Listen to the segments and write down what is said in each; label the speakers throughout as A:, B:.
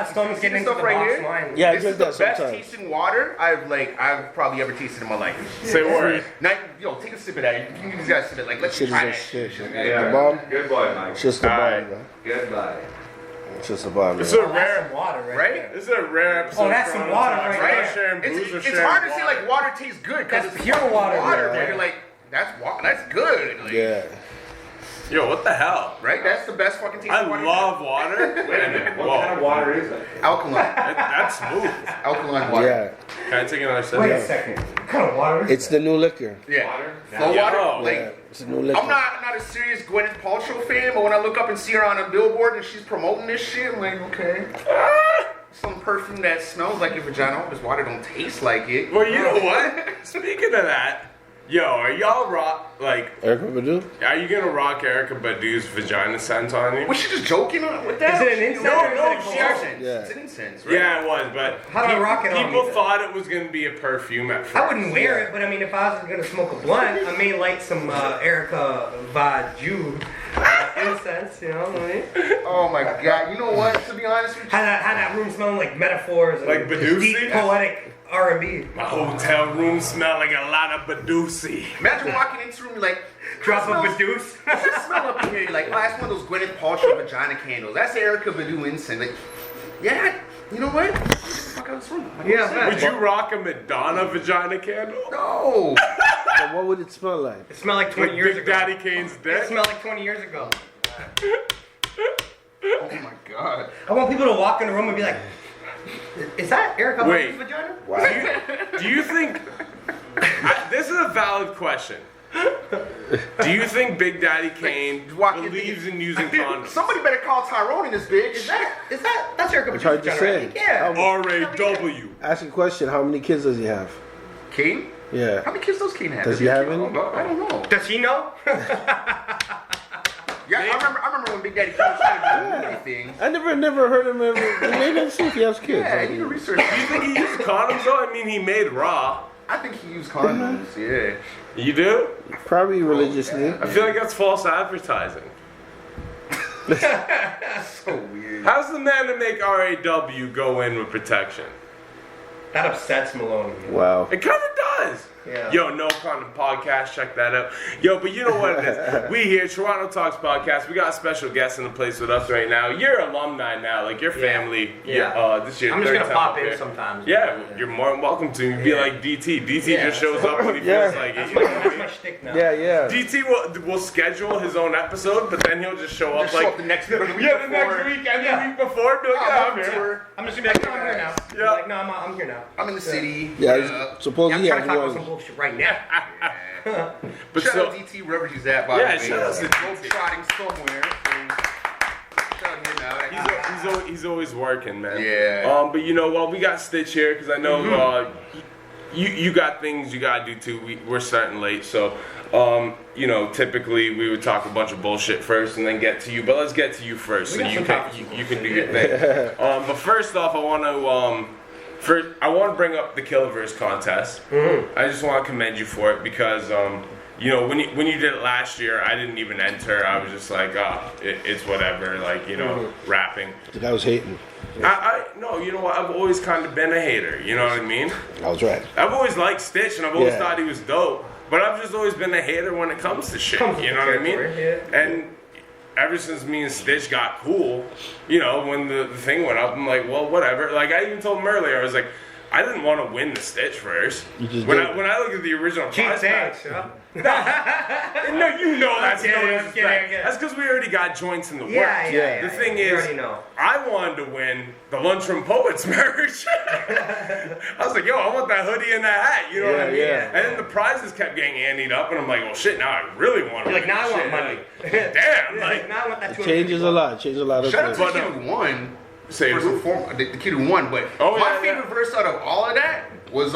A: thought Stoan was getting into the box wine.
B: Yeah,
C: this is the best tasting water I've probably ever tasted in my life.
D: Say word.
C: Take a sip of that. You can guys sip it. Like, let's try that.
B: The bomb?
E: Good boy, Mike.
B: It's just the bomb, man.
E: Goodbye.
B: It's just a bomb.
D: It's a rare
A: water,
C: right?
D: This is a rare episode.
A: Oh, that's some water, right?
C: It's hard to say like water tastes good because it's
A: pure water.
C: But you're like, that's good. Like,
B: Yeah.
D: Yo, what the hell?
C: Right? That's the best fucking tasting
D: I
C: water.
D: love water.
E: What kind of water is it?
C: Alkaline.
D: That's smooth.
C: Alkaline water.
B: Yeah.
D: Can I take another sip?
A: Wait a second. What kind of water is
B: It's the new liquor.
C: Yeah.
E: Water?
C: Flow water.
D: Yeah.
C: Like,
B: It's the new liquor.
C: I'm not a serious Gwyneth Paltrow fan, but when I look up and see her on a billboard and she's promoting this shit, I'm like, okay. Some perfume that smells like your vagina. This water don't taste like it.
D: Well, you know what? Speaking of that, yo, are y'all
B: Erykah Badu?
D: are you gonna rock Erykah Badu's vagina scent on you?
C: Was she just joking with that?
A: Is it an incense?
D: No,
A: or is
D: no,
A: it a
D: she
A: cologne?
D: actually-
B: Yeah.
C: It's an incense, right?
D: Yeah, it was, but
A: How do I rock it on
D: people
A: me?
D: thought it was gonna be a perfume at first.
A: I wouldn't wear it, but I mean, if I was gonna smoke a blunt, I may light some Erykah Badu incense. You know what I mean?
C: Oh my god! You know what? To be honest with you,
A: Had that room smelling like metaphors, and
D: Like Badusi?
A: deep poetic R&B.
D: My hotel room smelled like a lot of Badusi.
C: imagine walking into a room, you're like,
A: Drop of
C: smells-
A: Badus.
C: Just smell up in here. You're like, oh, that's one of those Gwyneth Paltrow vagina candles. That's Erykah Badu incense. Like, yeah, you know what? Get the fuck out of this room. Like,
A: Yeah,
C: what's
A: man.
D: Would you rock a Madonna vagina candle?
C: No.
B: But what would it smell like?
A: It smelled like 20
D: Like
A: years
D: Big
A: ago.
D: Daddy Kane's
A: It
D: dick?
A: smelled like 20 years ago.
C: Oh my god.
A: I want people to walk in the room and be like, is that Erykah
D: Wait.
A: Badu's vagina?
D: Do you think... this is a valid question. Do you think Big Daddy Kane believes in using condoms?
C: Somebody better call Tyrone in this bitch.
A: That's Erykah Badu's
B: tried to
A: vagina,
B: say.
A: right? Yeah.
D: R-A-W.
B: Ask a question. How many kids does he have?
C: Kane?
B: Yeah.
C: How many kids does Kane have?
B: Does he have any?
C: I don't know.
A: Does he know?
C: Yeah, I remember when Big Daddy Kane was trying to do anything.
B: I never heard him ever. Maybe let's see if he has kids.
C: Yeah, you need to research.
D: Do you think he used condoms though? I mean, he made raw.
C: I think he used condoms. Yeah.
D: You do?
B: Probably religiously.
D: I feel like that's false advertising.
C: So weird.
D: How's the man to make RAW go in with protection?
A: That upsets Maloney.
B: Wow.
D: It kind of does.
A: Yeah.
D: Yo, No Condom Podcast, check that out. Yo, but you know what it is? We here, Turono Talks Podcast. We got a special guest in the place with us right now. You're alumni now, like your family.
A: Yeah.
D: This year.
A: I'm just gonna pop in sometimes.
D: Yeah, you're more than welcome to. Be like DT. DT just shows up when he feels like it.
A: That's my shtick now.
B: Yeah.
D: DT will schedule his own episode, but then he'll just show up
C: Just
D: like
C: show up the next week.
D: the next week and the week before. Be like,
C: Oh,
D: I'm here.
A: I'm just gonna be like, no, I'm here now.
D: Yeah.
A: Like, no, I'm here now.
C: I'm in the city.
B: Yeah. Suppose
A: I'm
B: he
A: trying
B: has
A: to talk about some
B: one.
A: bullshit right now.
D: But
C: Shout
D: so
C: out DT wherever he's at, by the way.
D: shout out to
C: Globetrotting somewhere. Shout out here now.
D: he's always working, man.
C: Yeah.
D: But you know, well, we got Stitch here because I know you got things you gotta do too. We're starting late, so you know, typically we would talk a bunch of bullshit first and then get to you. But let's get to you first, so you can do your thing. But first off, I want to bring up the Killaverse contest. I just want to commend you for it because you know, when you did it last year, I didn't even enter. I was just like, it's whatever, like, you know, rapping.
B: The guy was hating.
D: No, you know what? I've always kind of been a hater. You know what I mean?
B: I was right.
D: I've always liked Stitch, and I've always thought he was dope. But I've just always been a hater when it comes to shit. You know what I mean? And ever since me and Stitch got cool, you know, when the thing went up, I'm like, well, whatever. Like, I even told him earlier, I was like, I didn't want to win the Stitch first. When I look at the original prize
A: Thanks,
D: pack, no, you know that's no disrespect. That's because we already got joints in the works.
A: Yeah.
D: The thing
A: You
D: is,
A: already know.
D: I wanted to win the Lunchroom Poets merch. I was like, yo, I want that hoodie and that hat. You know what I mean?
B: Yeah.
D: And then the prizes kept getting anteed up, and I'm like, well, shit, now I really want to.
A: You're like, now I want money.
D: Damn, like,
A: now I want that
B: It changes a lot. Changes a lot of
C: Shout out
B: things.
C: to the kid who won.
D: Say
C: First
D: who?
C: and foremost, the kid who won, but my favorite verse out of all of that was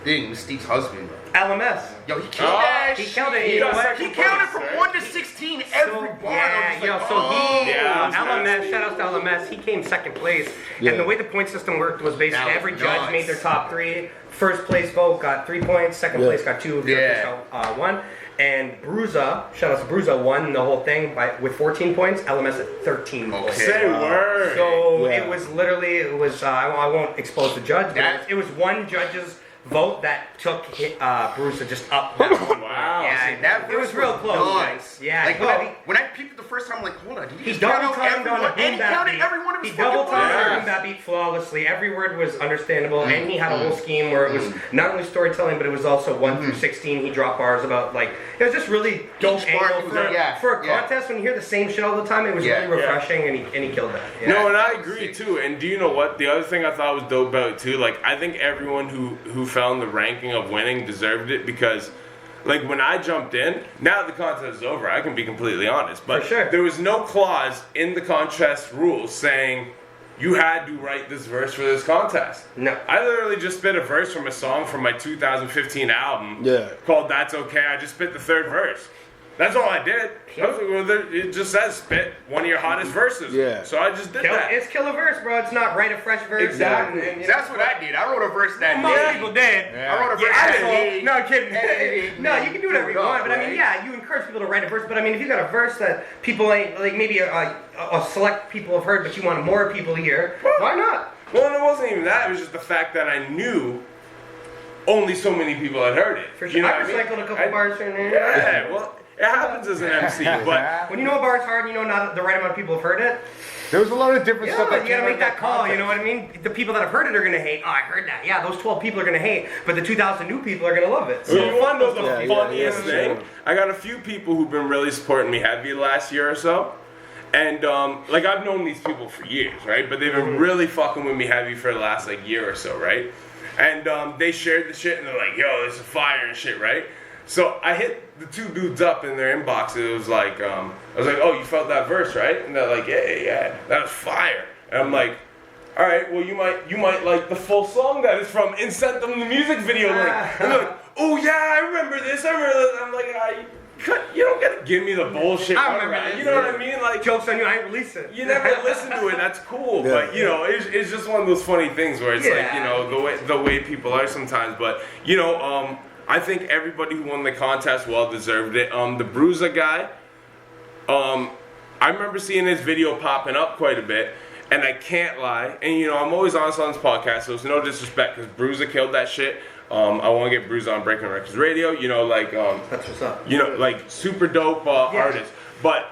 C: Mystique's husband.
A: LMS.
C: Yo, he killed that.
A: He killed it.
C: He
A: You know what?
C: counted from 1 to 16 every bar.
A: LMS, shout out to LMS, he came second place.
B: Yeah.
A: And the way the point system worked was basically
C: That was
A: every judge
C: nuts.
A: made their top 3. First place vote got 3 points, second place got 2, third place got 1. And Bruza, shout out to Bruza, won the whole thing with 14 points. LMS at 13 points.
D: Say word.
A: So
B: Yeah.
A: it was literally, I won't expose the judge, but it was one judge's vote that took Bruza just up. That one.
D: Wow.
A: Yeah,
C: That
A: it was real close.
C: nuts.
A: Yeah,
C: Like
A: well,
C: when I peeped it the first time, I'm like, hold on, did
A: he
C: just count
A: double
C: out
A: timed on a
C: everyone? And
A: boom
C: he
A: bap
C: counted
A: beat.
C: every one of his
A: He
C: fucking
A: double timed on a
C: bars.
A: boom bap beat flawlessly. Every word was understandable, and he had a whole scheme where it was not only storytelling, but it was also 1 through 16. He dropped bars about it was just really dope
C: Each bar
A: angle
C: was
A: for a contest. When you hear the same shit all the time, it was really refreshing, and he killed that. Yeah.
D: No, and I agree too. And do you know what? The other thing I thought was dope about it too, like I think everyone who fell in the ranking of winning deserved it because, like when I jumped in, now that the contest is over, I can be completely honest. But
A: For sure.
D: there was no clause in the contest rules saying you had to write this verse for this contest.
A: No.
D: I literally just spit a verse from a song from my 2015 album called That's Okay. I just spit the 3rd verse. That's all I did. It just says spit one of your hottest verses.
B: Yeah.
D: So I just did that.
A: It's kill a verse, bro. It's not write a fresh verse.
D: Exactly.
A: And,
C: That's what I did. I wrote a verse that
A: most
C: day.
A: people did.
C: I wrote a verse
A: Yeah,
C: that day.
A: no, I'm kidding. No, you can do whatever you want, but I mean, yeah, you encourage people to write a verse. But I mean, if you got a verse that people ain't like, maybe a select people have heard, but you want more people to hear, why not?
D: Well, and it wasn't even that. It was just the fact that I knew only so many people had heard it.
A: For sure,
D: You know
A: I
D: what I mean?
A: recycled a couple bars here and there.
D: Yeah, well, it happens as an MC, but
A: When you know a bar's hard, you know not the right amount of people have heard it.
E: There was a lot of different stuff
A: Yeah,
E: that
A: you gotta
E: came
A: make that call, you know what I mean? The people that have heard it are gonna hate. Oh, I heard that. Yeah, those 12 people are gonna hate, but the 2,000 new people are gonna love it. So
D: you want to know the
B: Yeah,
D: funniest
B: yeah,
D: thing?
B: sure.
D: I got a few people who've been really supporting me heavy the last year or so. And, like, I've known these people for years, right? But they've been really fucking with me heavy for the last, like, year or so, right? And they shared the shit, and they're like, yo, this is fire and shit, right? So I hit the 2 dudes up in their inbox. It was like, I was like, oh, you felt that verse, right? And they're like, yeah, that was fire. And I'm like, all right, well, you might like the full song that is from, and sent them the music video link. And they're like, oh yeah, I remember this. I'm like, you don't gotta give me the bullshit.
A: I remember this.
D: You know what I mean? Like,
A: Joke's on you, I ain't release it.
D: you never listen to it. That's cool,
B: Yeah.
D: but you know, it's just one of those funny things where it's like, you know, the way people are sometimes. But you know, I think everybody who won the contest well deserved it. The Bruiser guy, I remember seeing his video popping up quite a bit, and I can't lie. And you know, I'm always honest on this podcast, so it's no disrespect because Bruiser killed that shit. I want to get Bruiser on Breaking Wreckords Radio. You know, like
A: That's what's up.
D: you know, like super dope artist, but.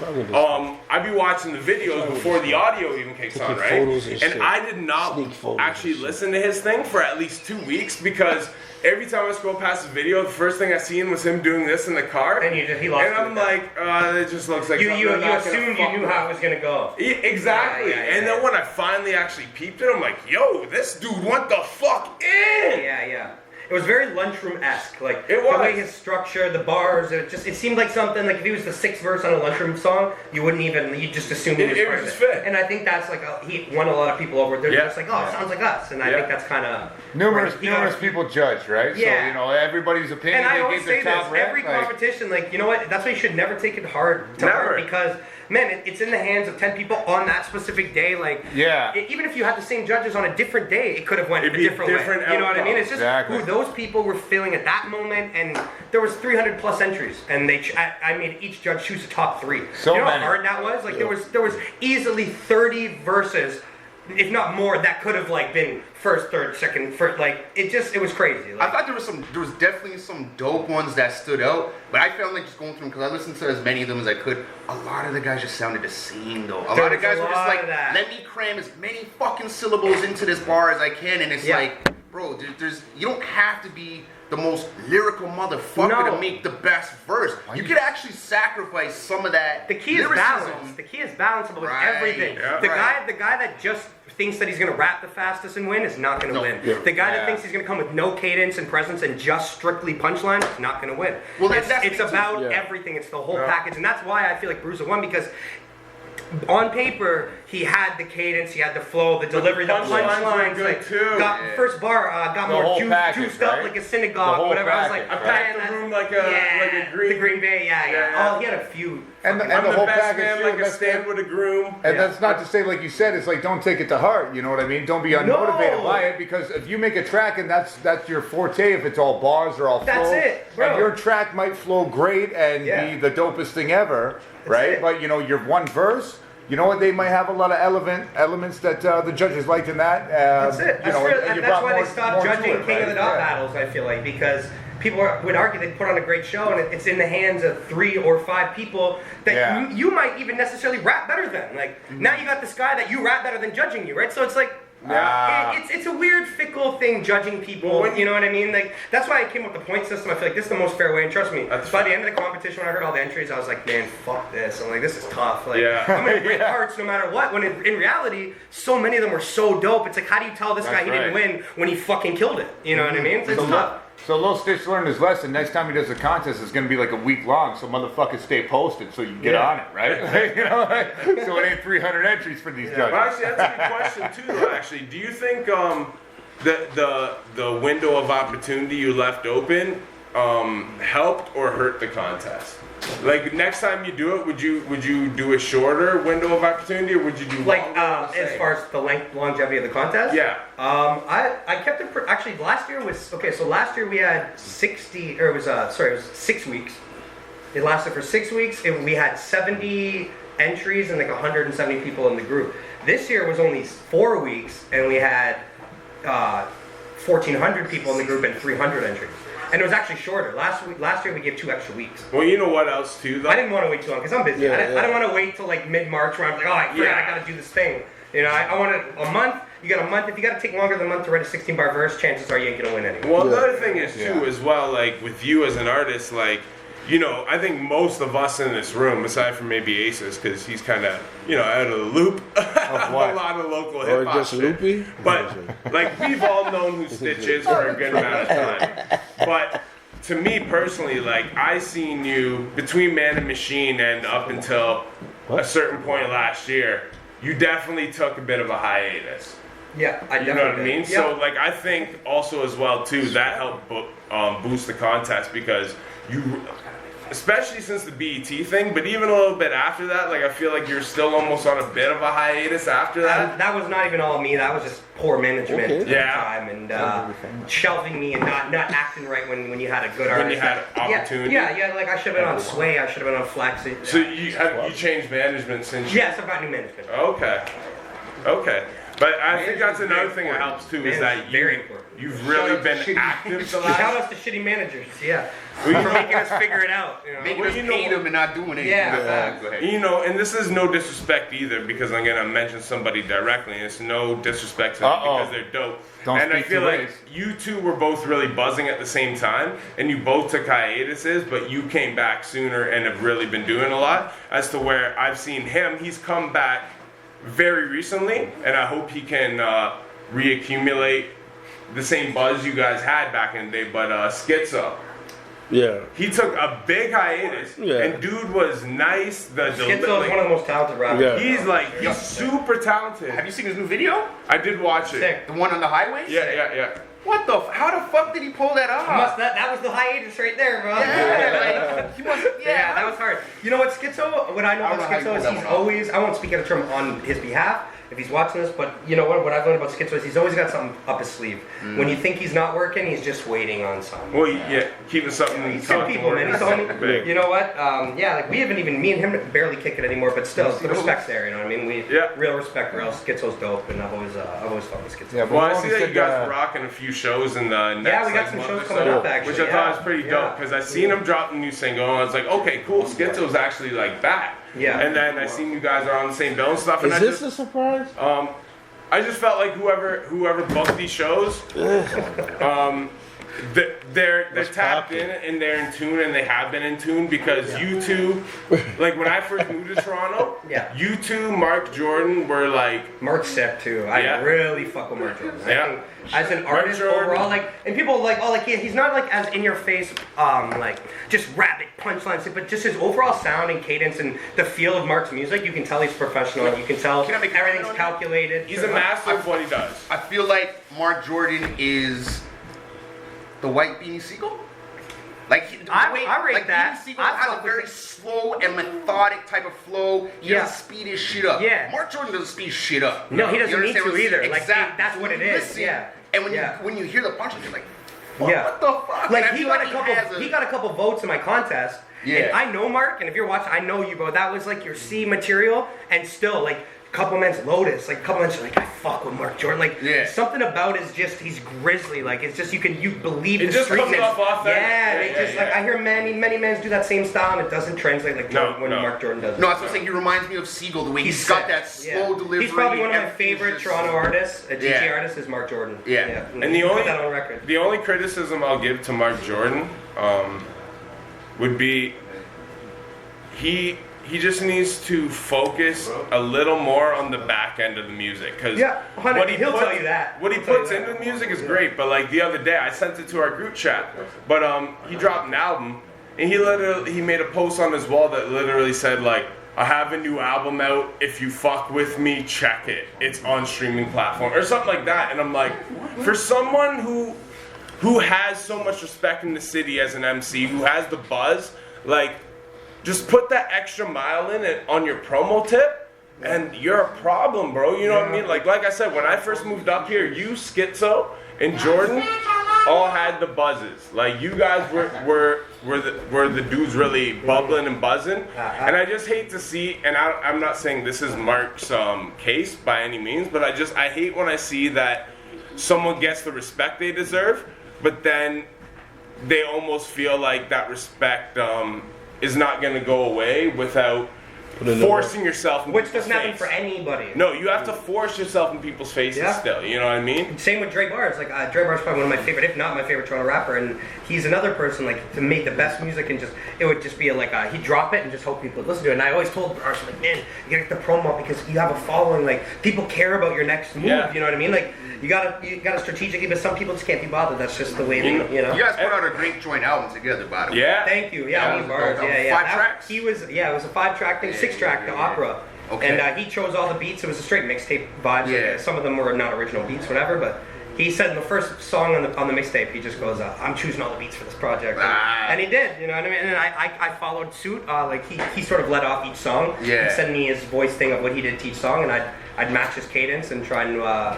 D: I be watching the videos before the audio even kicks on, right?
B: Photos and shit.
D: I did not
B: Sneak photos
D: actually
B: and shit.
D: listen to his thing for at least 2 weeks because every time I scroll past the video, the first thing I seen was him doing this in the car.
A: And he lost
D: And I'm
A: it.
D: like, it just looks like
A: You
D: something I'm not gonna
A: assumed you
D: fuck
A: knew
D: with.
A: how it was gonna go.
D: Exactly.
A: Yeah.
D: And then when I finally actually peeped it, I'm like, yo, this dude went the fuck in.
A: Yeah. It was very lunchroom-esque, like
D: It
A: the
D: was.
A: way his structure, the bars. It seemed like something like if he was the 6th verse on a lunchroom song, you'd just assume he was
D: It was
A: present.
D: just fit.
A: And I think that's like he won a lot of people over. They're just like, oh, it sounds like us, and I think that's kind of
E: Numerous people judge, right?
A: Yeah.
E: So, you know, everybody's opinion,
A: And I
E: they
A: always
E: get their
A: say this,
E: top rank.
A: every
E: like,
A: competition, like, you know what, that's why you should never take it hard
D: Never.
A: because, man, it's in the hands of 10 people on that specific day, like,
E: Yeah.
A: even if you had the same judges on a different day, it could have went
D: It'd
A: a
D: be a
A: different
D: different
A: way. You know what I mean?
D: outcome.
A: It's just
E: Exactly.
A: who those people were feeling at that moment, and there was 300 plus entries, and I made each judge choose the top 3.
E: So
A: you know
E: many.
A: how hard that was? Like, there was easily 30 verses, if not more, that could have, like, been first, third, second, first, like, it was crazy. Like,
C: I thought there was definitely some dope ones that stood out, but I felt like just going through them because I listened to as many of them as I could. A lot of the guys just sounded the same though. A lot of guys were just like, let me cram as many fucking syllables into this bar as I can, and it's like, bro, there's you don't have to be the most lyrical motherfucker to make the best verse. You could actually sacrifice some of that.
A: The key is
C: lyricism.
A: balance. The key is balance with
C: Right.
A: everything.
D: Yeah.
A: The guy that just thinks that he's gonna rap the fastest and win is not gonna win.
B: Yeah.
A: The guy that thinks he's gonna come with no cadence and presence and just strictly punchlines is not gonna win.
C: Well,
A: it's
C: that's
A: about everything. It's the whole package, and that's why I feel like Bruiser won because on paper, he had the cadence, he had the flow, the delivery, the punchlines.
D: Good too.
A: First bar got
E: The
A: more
E: whole package,
A: juiced up
E: right?
A: like a
E: The
A: synagogue,
E: whole
A: whatever. I was like,
E: package,
A: I
E: right?
A: packed
D: the room like a
A: the Green Bay, yeah. Oh, he had a few.
E: And the
D: I'm the
E: whole
D: best
E: package,
D: man,
E: too,
D: like a
E: that's
D: stand with a groom.
E: And that's not to say, like you said, it's like don't take it to heart. You know what I mean? Don't be unmotivated by it, because if you make a track and that's your forte, if it's all bars or all flow,
A: That's it, bro.
E: and your track might flow great and be the dopest thing ever, right?
A: it.
E: But your one verse. You know what? They might have a lot of elements that the judges liked in that.
A: That's it.
E: You know, and you
A: That's
E: brought
A: why
E: more-
A: they stopped
E: more to
A: judging
E: it,
A: King
E: right?
A: of the Dot battles, I feel like, because people would argue they put on a great show and it's in the hands of 3 or 5 people that you might even necessarily rap better than. Like, now you got this guy that you rap better than judging you, right? So it's like, it's a weird, fickle thing judging people, you know what I mean? Like, that's why I came up with the point system. I feel like this is the most fair way, and trust me, by the end of the competition, when I heard all the entries, I was like, man, fuck this. I'm like, this is tough. Like, I'm gonna break hearts no matter what, when in reality, so many of them were so dope. It's like, how do you tell this guy he didn't win when he fucking killed it? You know what I mean? It's tough.
E: So Lil Stitch learned his lesson. Next time he does a contest, it's going to be like a week long, so motherfuckers stay posted so you can get on it, right? So it ain't 300 entries for these judges.
D: Well, actually, that's a good question too. Actually, do you think the window of opportunity you left open helped or hurt the contest? Like, next time you do it, would you do a shorter window of opportunity, or would you do
A: like
D: longer,
A: as far as the longevity of the contest?
D: Yeah.
A: I kept it actually. Last year was okay. So last year we had 60, or it was 6 weeks. It lasted for 6 weeks, and we had 70 entries and like 170 people in the group. This year was only 4 weeks, and we had 1,400 people in the group and 300 entries. And it was actually shorter. Last year we gave 2 extra weeks.
D: Well, you know what else too, though?
A: I didn't want to wait too long because I'm busy. I didn't want to wait till like mid-March where I'm like, oh, I forgot I got to do this thing. You know, I wanted a month. You got a month. If you got to take longer than a month to write a 16-bar verse, chances are you ain't gonna win anyway.
D: Well, another thing is too, as well, like with you as an artist, like, I think most of us in this room, aside from maybe Oaceys, because he's kind of, out of the loop of a lot of local hip hop
B: just
D: shit.
B: loopy?
D: But like, we've all known who Stitch is for a good amount of time. But to me personally, like, I seen you between Man and Machine and up until a certain point last year, you definitely took a bit of a hiatus.
A: Yeah, I definitely
D: You know what I mean?
A: did.
D: So, like, I think also as well too, that helped boost the contest, because you, especially since the BET thing, but even a little bit after that, like, I feel like you're still almost on a bit of a hiatus after that.
A: That was not even all me. That was just poor management at the
D: Yeah.
A: time and shelving me and not acting right when you had a good artist.
D: When you had opportunity.
A: Yeah. Like I should have been on Sway. I should have been on Flex.
D: So you changed management since?
A: Yes, I've got new management.
D: Okay. But I think that's another thing that helps too, is that you've really been active the last.
A: Shout out to shitty managers, for making us figure it out.
C: Making us pay them and not doing anything.
A: Yeah.
C: Go ahead.
D: And this is no disrespect either, because I'm gonna mention somebody directly, and it's no disrespect to them because they're dope. And I feel like you two were both really buzzing at the same time, and you both took hiatuses, but you came back sooner and have really been doing a lot. As to where I've seen him, he's come back very recently, and I hope he can reaccumulate the same buzz you guys had back in the day. But Schizo, he took a big hiatus, and dude was nice.
A: Schizo is one of the most talented rappers.
D: He's super talented.
C: Have you seen his new video?
D: I did watch it.
A: Sick.
C: The one on the highway?
D: Yeah.
C: What the? How the fuck did he pull that off?
A: That was the hiatus right there, bro.
C: Yeah,
A: That was hard. You know what, Schizo? What I know about Schizo is he's always. I won't speak out of term on his behalf if he's watching this, but you know what I've learned about Schizo is he's always got something up his sleeve. When you think he's not working, he's just waiting on something.
D: Well, keeping something.
A: He's good people, man. He's homie. You know what? Like we haven't even, me and him barely kick it anymore, but still, the respect's there. You know what I mean? Real respect, or else Schizo's dope, and I've always thought with Schizo.
E: Yeah,
D: well, I see that you guys are rocking a few shows in the next
A: we got some
D: month
A: shows
D: or
A: coming up, actually.
D: Which I thought was pretty dope, because I seen him drop the new single, and I was like, okay, cool, Schizo's actually like back.
A: Yeah.
D: And then I seen you guys are on the same bill and stuff.
B: Is
D: and
B: this a surprise?
D: I just felt like whoever booked these shows, They're tapped in and they're in tune and they have been in tune because you two, like when I first moved to Toronto, you two, Mark Jordan were like
A: Mark's sick too. I really fuck with Mark Jordan. I think as an artist overall, like, and people like, oh, like he's not like as in your face, like just rapid punchlines, but just his overall sound and cadence and the feel of Mark's music, you can tell he's professional and you can tell everything's calculated.
D: He's a master of what he does.
C: I feel like Mark Jordan is the white Beanie Siegel. Like
A: I rate
C: like
A: that.
C: Beanie Siegel has a very slow and methodic type of flow. He doesn't speed his shit up.
A: Yeah.
C: Mark Jordan doesn't speed shit up.
A: No, he doesn't need to either.
C: Exactly.
A: Like that's what it is. Yeah.
C: And when you hear the punches, you're like, what the fuck?
A: Like he got a couple votes in my contest. Yeah. And I know Mark, and if you're watching, I know you, bro. That was like your C material, and still like. Couple Men's Lotus, like couple Men's like I fuck with Mark Jordan, like something about it is just he's grisly, like it's just you believe
D: it
A: the
D: just comes
A: streetness.
D: off authentic.
A: Like I hear many men's do that same style and it doesn't translate like when Mark Jordan does.
C: No, that's what I'm saying. He reminds me of Siegel, the way he's got that slow delivery.
A: He's probably one of my favorite Toronto artists. A GT artist is Mark Jordan.
C: Yeah.
A: And
D: the
A: put that on record.
D: The only criticism I'll give to Mark Jordan would be he just needs to focus a little more on the back end of the music because
A: he'll tell you that.
D: What he puts into the music is great, but like the other day I sent it to our group chat, but he dropped an album and he made a post on his wall that literally said like, I have a new album out, if you fuck with me, check it, it's on streaming platform or something like that, and I'm like, for someone who has so much respect in the city as an MC, who has the buzz, like, just put that extra mile in it on your promo tip, and you're a problem, bro. You know what I mean? Like I said, when I first moved up here, you, Schizo, and Jordan all had the buzzes. Like you guys were the dudes really bubbling and buzzing. And I just hate to see. And I'm not saying this is Mark's case by any means, but I hate when I see that someone gets the respect they deserve, but then they almost feel like that respect is not going to go away without forcing yourself in
A: which doesn't happen for anybody.
D: No, you have to force yourself in people's faces still, you know what I mean?
A: Same with Dre Bars. Like Dre Bars is probably one of my favorite, if not my favorite Toronto rapper, and he's another person like to make the best music and it would just be like he'd drop it and just hope people would listen to it. And I always told Bars like, man, you gotta get the promo because you have a following, like people care about your next move, you know what I mean? Like you gotta strategically, but some people just can't be bothered. That's just the way they, you know.
C: You guys put out a great joint album together, by the way.
D: Yeah.
A: Thank you. Yeah, Bars.
C: 5 tracks?
A: It was a 5-track thing, 6-track, the opera.
C: Okay.
A: And he chose all the beats. It was a straight mixtape vibe.
C: Yeah.
A: Like, some of them were not original beats, whatever. But he said in the first song on the mixtape, he just goes, "I'm choosing all the beats for this project," and he did. You know what I mean? And I followed suit. Like he sort of led off each song.
C: Yeah.
A: He sent me his voice thing of what he did to each song, and I'd match his cadence and try and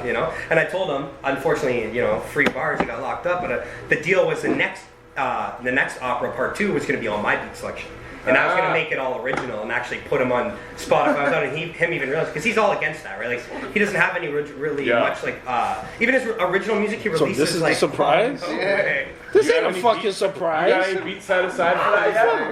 A: you know. And I told him, unfortunately, you know, free bars, he got locked up. But the deal was the next opera part 2 was going to be on my beat selection. And I was going to make it all original and actually put him on Spotify without him even realizing, because he's all against that, right? Like, he doesn't have any really much, like, even his original music he releases,
B: so this is
A: like...
B: the surprise? This ain't a fucking surprise.
D: You got any beats set aside for that yet?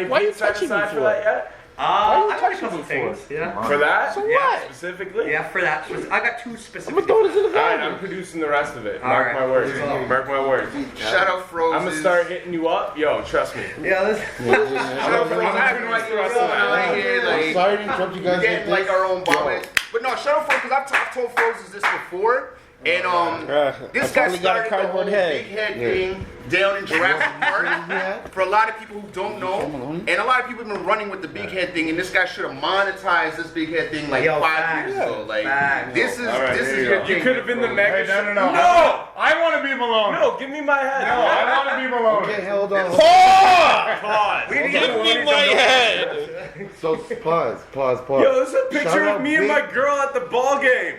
B: Why you touching me for
D: that yet?
A: I got a couple things,
D: For that?
B: So what?
D: Specifically?
A: Yeah, for that. I got 2 specific.
B: I'm gonna throw this in the
D: Alright,
B: garbage.
D: I'm producing the rest of it. Mark my words. Mark my words.
C: Shout out Froses.
D: I'm gonna start hitting you up. Yo, trust me.
A: Yeah,
C: Shout out Froses.
F: I'm sorry to interrupt you guys.
C: We're getting like our own bomb. But no, shout out Froses, because I've told Froses this before. And this guy started the whole big head thing down in Jurassic Park. For a lot of people who don't know, and a lot of people have been running with the big head thing, and this guy should have monetized this big head thing like 5 years ago. Like this is your thing.
D: You could have been the mega.
E: No. I want to be Maloney.
D: No, give me my head.
E: No, I want to be Maloney.
F: Okay, hold on.
D: Pause.
B: Give me my head.
F: So pause.
D: Yo, this is a picture of me and my girl at the ball game.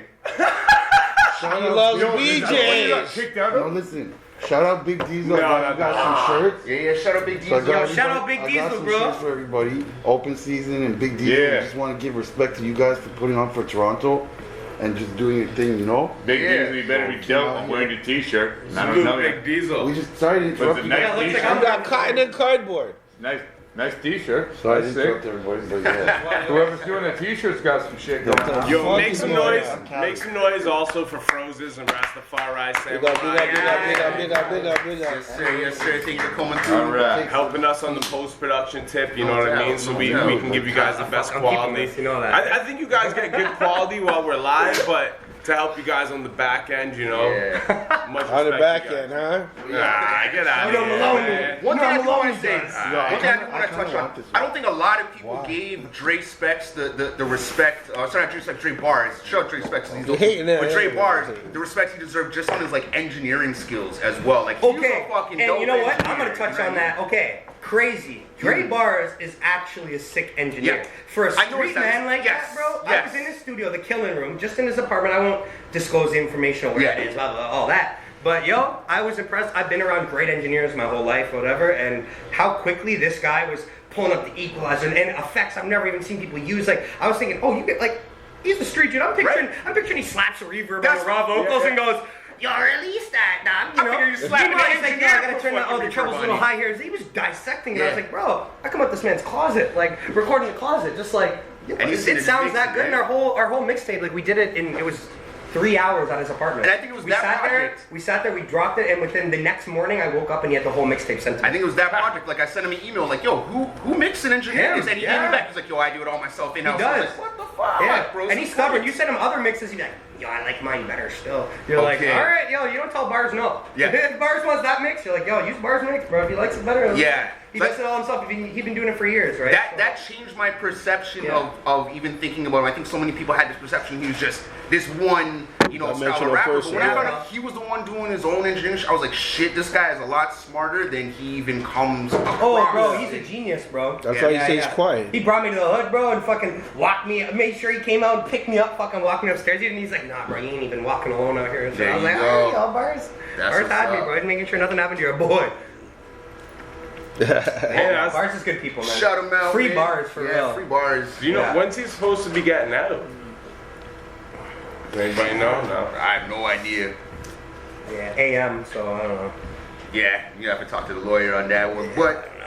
B: He loves BJ.
E: Kicked out
F: No,
E: of?
F: listen. Shout out Big Diesel.
D: No,
F: I got some shirts.
C: Yeah, shout out Big
F: So I
C: Diesel.
F: got
A: shout out Big
F: I
A: Diesel,
F: got some
A: bro.
F: shirts for everybody. Open season and Big Diesel.
E: Yeah.
F: I just want to give respect to you guys for putting on for Toronto and just doing your thing, you know?
E: Big Diesel, you better be dealt. I'm wearing your t-shirt. I don't
D: Salute
E: know
D: Big
E: you.
D: Diesel.
F: We just started to
E: But
F: interrupt
E: the
F: you
E: nice
F: guys.
A: looks like
E: t-shirt.
B: I got cotton and cardboard.
E: Nice. Nice t-shirt.
F: Sorry, I
E: That's
F: interrupt
E: sick.
F: everybody, but yeah.
E: Whoever's doing the t-shirts got some shit going on.
D: Yo, make some noise. Make some noise also for Froses and Rastafari Samurai.
B: Big up.
C: Yes, sir. Thank you for coming through.
E: All right.
D: Helping us on the post-production tip, you know what I mean? So we can give you guys the best quality.
A: You know that.
D: I think you guys get good quality while we're live, but to help you guys on the back end, you know.
C: Yeah.
D: Much
B: On the
D: respect,
B: back
D: you guys.
B: end, huh?
D: Nah, get out of
A: Yo,
D: here,
A: Maloney.
D: man.
C: One thing I do want
A: Maloney
C: to say,
A: does.
C: one thing I do want to touch on.
F: like this
C: I don't think a lot of people gave Dre Specs the respect. Sorry, not Dre Specs, Dre Bars. Show Dre Specs.
B: You hating that?
C: But Dre Bars, the respect he deserved just on his like engineering skills as well. Like he's
A: Okay,
C: a fucking
A: and
C: dope
A: you know what? I'm
C: engineer,
A: gonna touch
C: you know
A: on
C: what I
A: that. Okay, crazy. Dre Bars is actually a sick engineer.
C: Yeah.
A: For a
C: I know
A: street
C: it sounds-
A: man like
C: yes,
A: that, bro. I
C: yes.
A: was in his studio, the Killing Room, just in his apartment. I won't disclose the information of where
C: Yeah.
A: it is, blah, blah, all that. But yo, I was impressed. I've been around great engineers my whole life, whatever, and how quickly this guy was pulling up the equalizer and effects I've never even seen people use. Like, I was thinking, oh, you get like, he's a street dude. I'm picturing he slaps a reverb on
C: That's-
A: the raw vocals and goes, yo, release that, dog. You know,
C: figured you slapped
A: Meanwhile,
C: an
A: he's like,
C: engineer
A: yeah, I gotta
C: for
A: turn the,
C: fucking
A: the treble's a
C: reverb
A: little
C: on
A: high here. He was dissecting it. I was
C: Yeah.
A: like, bro, I come out this man's closet, like recording the closet, just like, yeah,
C: And he's
A: it
C: in
A: sounds
C: his
A: that good. And
C: mixing,
A: our whole mixtape, like we did it in, it was 3 hours at his apartment.
C: And I think it was
A: we
C: that
A: sat
C: project.
A: there, we sat there, we dropped it, and within the next morning, I woke up and he had the whole mixtape sent to me.
C: I think it was that project. Like I sent him an email, like, yo, who mixed and engineered
A: Him,
C: this? And he
A: yeah.
C: gave me back. He's like, yo, I do it all myself in house.
A: He does.
C: Like, what the fuck,
A: Yeah,
C: bro?
A: and he's stubborn. You send him other mixes, he's like, yo, I like mine better still. You're like,
C: Okay.
A: all right, yo, you don't tell Bars no.
C: Yeah.
A: If Bars wants that mix, you're like, yo, use Bars mix, bro. If he likes it better,
C: Yeah.
A: He
C: But-
A: does it all himself. He's been doing it for years, right?
C: That changed my perception
A: Yeah.
C: of even thinking about him. I think so many people had this perception he was just this one, style
B: mentioned
C: of
B: it
C: rapper.
B: first,
C: But when I
A: yeah.
C: found out he was the one doing his own engineering, I was like, shit, this guy is a lot smarter than he even comes across.
A: Oh, bro, he's a genius, bro.
B: That's why he stays quiet.
A: He brought me to the hood, bro, and fucking walked me, made sure he came out and picked me up, fucking walked me upstairs. And he's like, nah, bro, you ain't even walking alone out here. So
C: There
A: I was
C: you
A: like,
C: go.
A: all right, yo, Bars.
C: That's
A: Bars
C: what's
A: had me,
C: up.
A: bro. He's making sure nothing happened to your boy.
D: Yeah,
A: Bars is good people, man.
C: Shut him out.
A: Free
C: man.
A: Bars for
C: yeah,
A: real.
C: free bars.
D: Do you know
A: Yeah.
D: when's he supposed to be getting out? Does anybody know? No.
C: I have no idea.
A: Yeah, AM, so I don't know.
C: Yeah, you have to talk to the lawyer on that one. But
A: I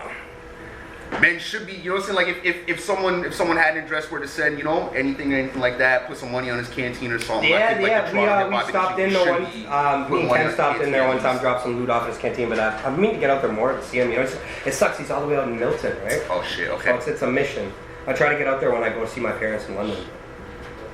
A: don't know.
C: men should be, you know what I'm saying? Like if someone had an address where to send, anything like that, put some money on his canteen or something. I think, like, the Toronto
A: We
C: hip-hop
A: stopped in
C: industry
A: there
C: should
A: once.
C: be
A: Me
C: putting
A: and
C: money
A: Ken
C: on
A: stopped in there one time,
C: canteens.
A: dropped some loot off his canteen, but I mean to get out there more to see him. It sucks. He's all the way out in Milton, right?
C: Oh shit,
A: So
C: okay.
A: it's a mission. I try to get out there when I go see my parents in London.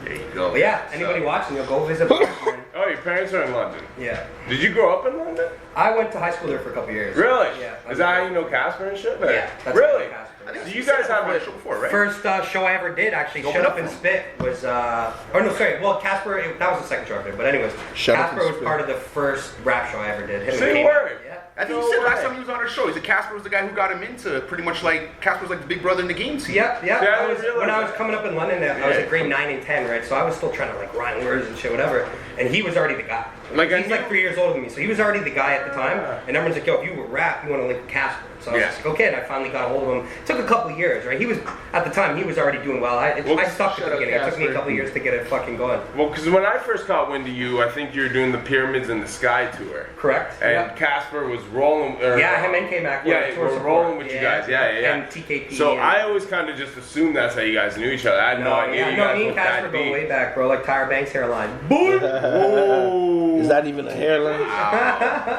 C: There you go.
A: But yeah, anybody watching, you'll go visit. Bars, man.
D: Oh, your parents are in London.
A: Yeah,
D: Did you grow up in London?
A: I went to high school there for a couple years.
D: Really?
A: Yeah.
D: Is that how you know Casper and shit?
A: Yeah. That's
D: Really?
A: Casper.
C: I think
D: Do you
C: you said
D: guys
C: that
D: have
C: on
D: a
C: the show before, right?
A: First show I ever did, actually,
C: Open
A: Shut
C: up
A: Up and
C: for him.
A: Spit was, well, Casper, that was the second show I did, but anyways,
B: Shut Up
A: Casper
B: and
A: was
B: Spit.
A: part of the first rap show I ever did. Him and
D: Say
A: Kane.
D: word.
A: Yeah.
C: I think
D: No
C: you said last
D: way.
C: time he was on our show. He said Casper was the guy who got him into pretty much like Casper was like the big brother in the game team.
A: Yep.
D: Yeah, I
A: When
D: realized
A: I was
D: that.
A: coming up in London, I was
C: Yeah.
A: at grade 9 and 10, right? So I was still trying to like rhyme words and shit, whatever. And he was already the guy.
D: Like, I
A: he's
D: knew-
A: like 3 years older than me, so he was already the guy at the time. And everyone's like, "Yo, if you were rap, you want to link with Casper." So I was
C: Yeah.
A: just like, "Okay." And I finally got a hold of him. It took a couple years, right? He was at the time he was already doing well. I stopped at
C: shut
A: the
C: up,
A: beginning. It took me a
C: Casper.
A: couple years to get it fucking going.
D: Well, because when I first caught wind of you, I think you were doing the Pyramids in the Sky tour.
A: Correct.
D: And
A: Yep.
D: Casper was rolling.
A: Yeah, him and K-Mac were
D: Yeah,
A: tour
D: we're
A: support.
D: rolling with you guys. Yeah.
A: And TKP.
D: So
A: and-
D: I always kind of just assumed that's how you guys knew each other. I had no idea you guys
A: me and
D: looked
A: Casper
D: that
A: go
D: deep.
A: way back, bro. Like Tyra Banks hairline.
D: Whoa!
B: Is that even a hairline?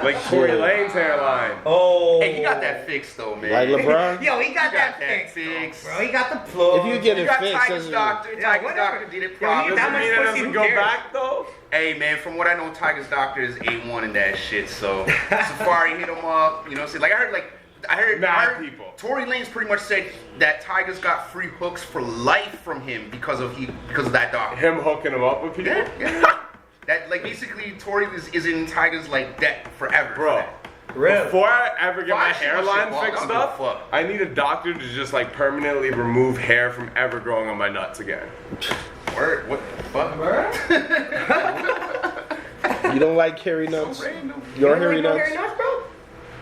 D: Like Tory Lane's hairline?
A: Oh.
C: Hey, he got that fixed though, man.
B: Like LeBron?
A: Yo, he got that
C: that
A: fixed,
C: fixed.
A: bro. He got the plug.
B: If you get
C: You
B: it
C: got
B: fixed,
C: Tiger's
B: doesn't
C: doctor.
A: Yeah,
C: Tiger's
A: whatever.
C: doctor did it
A: Yo,
C: properly.
A: he- that
D: Doesn't
A: much
D: mean it
A: pussy,
D: doesn't
A: who
D: go
A: cares?
D: back though?
C: Hey man, from what I know, Tiger's doctor is A1 in that shit. So Safari hit him up. You know, what I'm saying? Like I heard
D: Mad people.
C: Tory Lanez pretty much said that Tiger's got free hooks for life from him because of that doctor.
D: Him hooking him up with people?
C: Yeah. That like basically Tory is in Tiger's like debt forever.
D: Bro.
A: Really?
D: Before I ever get my
C: Why should my
D: hairline
C: shit walk?
D: fixed
C: I don't give a
D: up,
C: fuck.
D: I need a doctor to just like permanently remove hair from ever growing on my nuts again.
C: Word. What the fuck?
B: You don't like hairy nuts?
C: Random.
B: Your
A: You
B: hairy
A: don't like no
B: nuts?
A: hairy nuts, bro?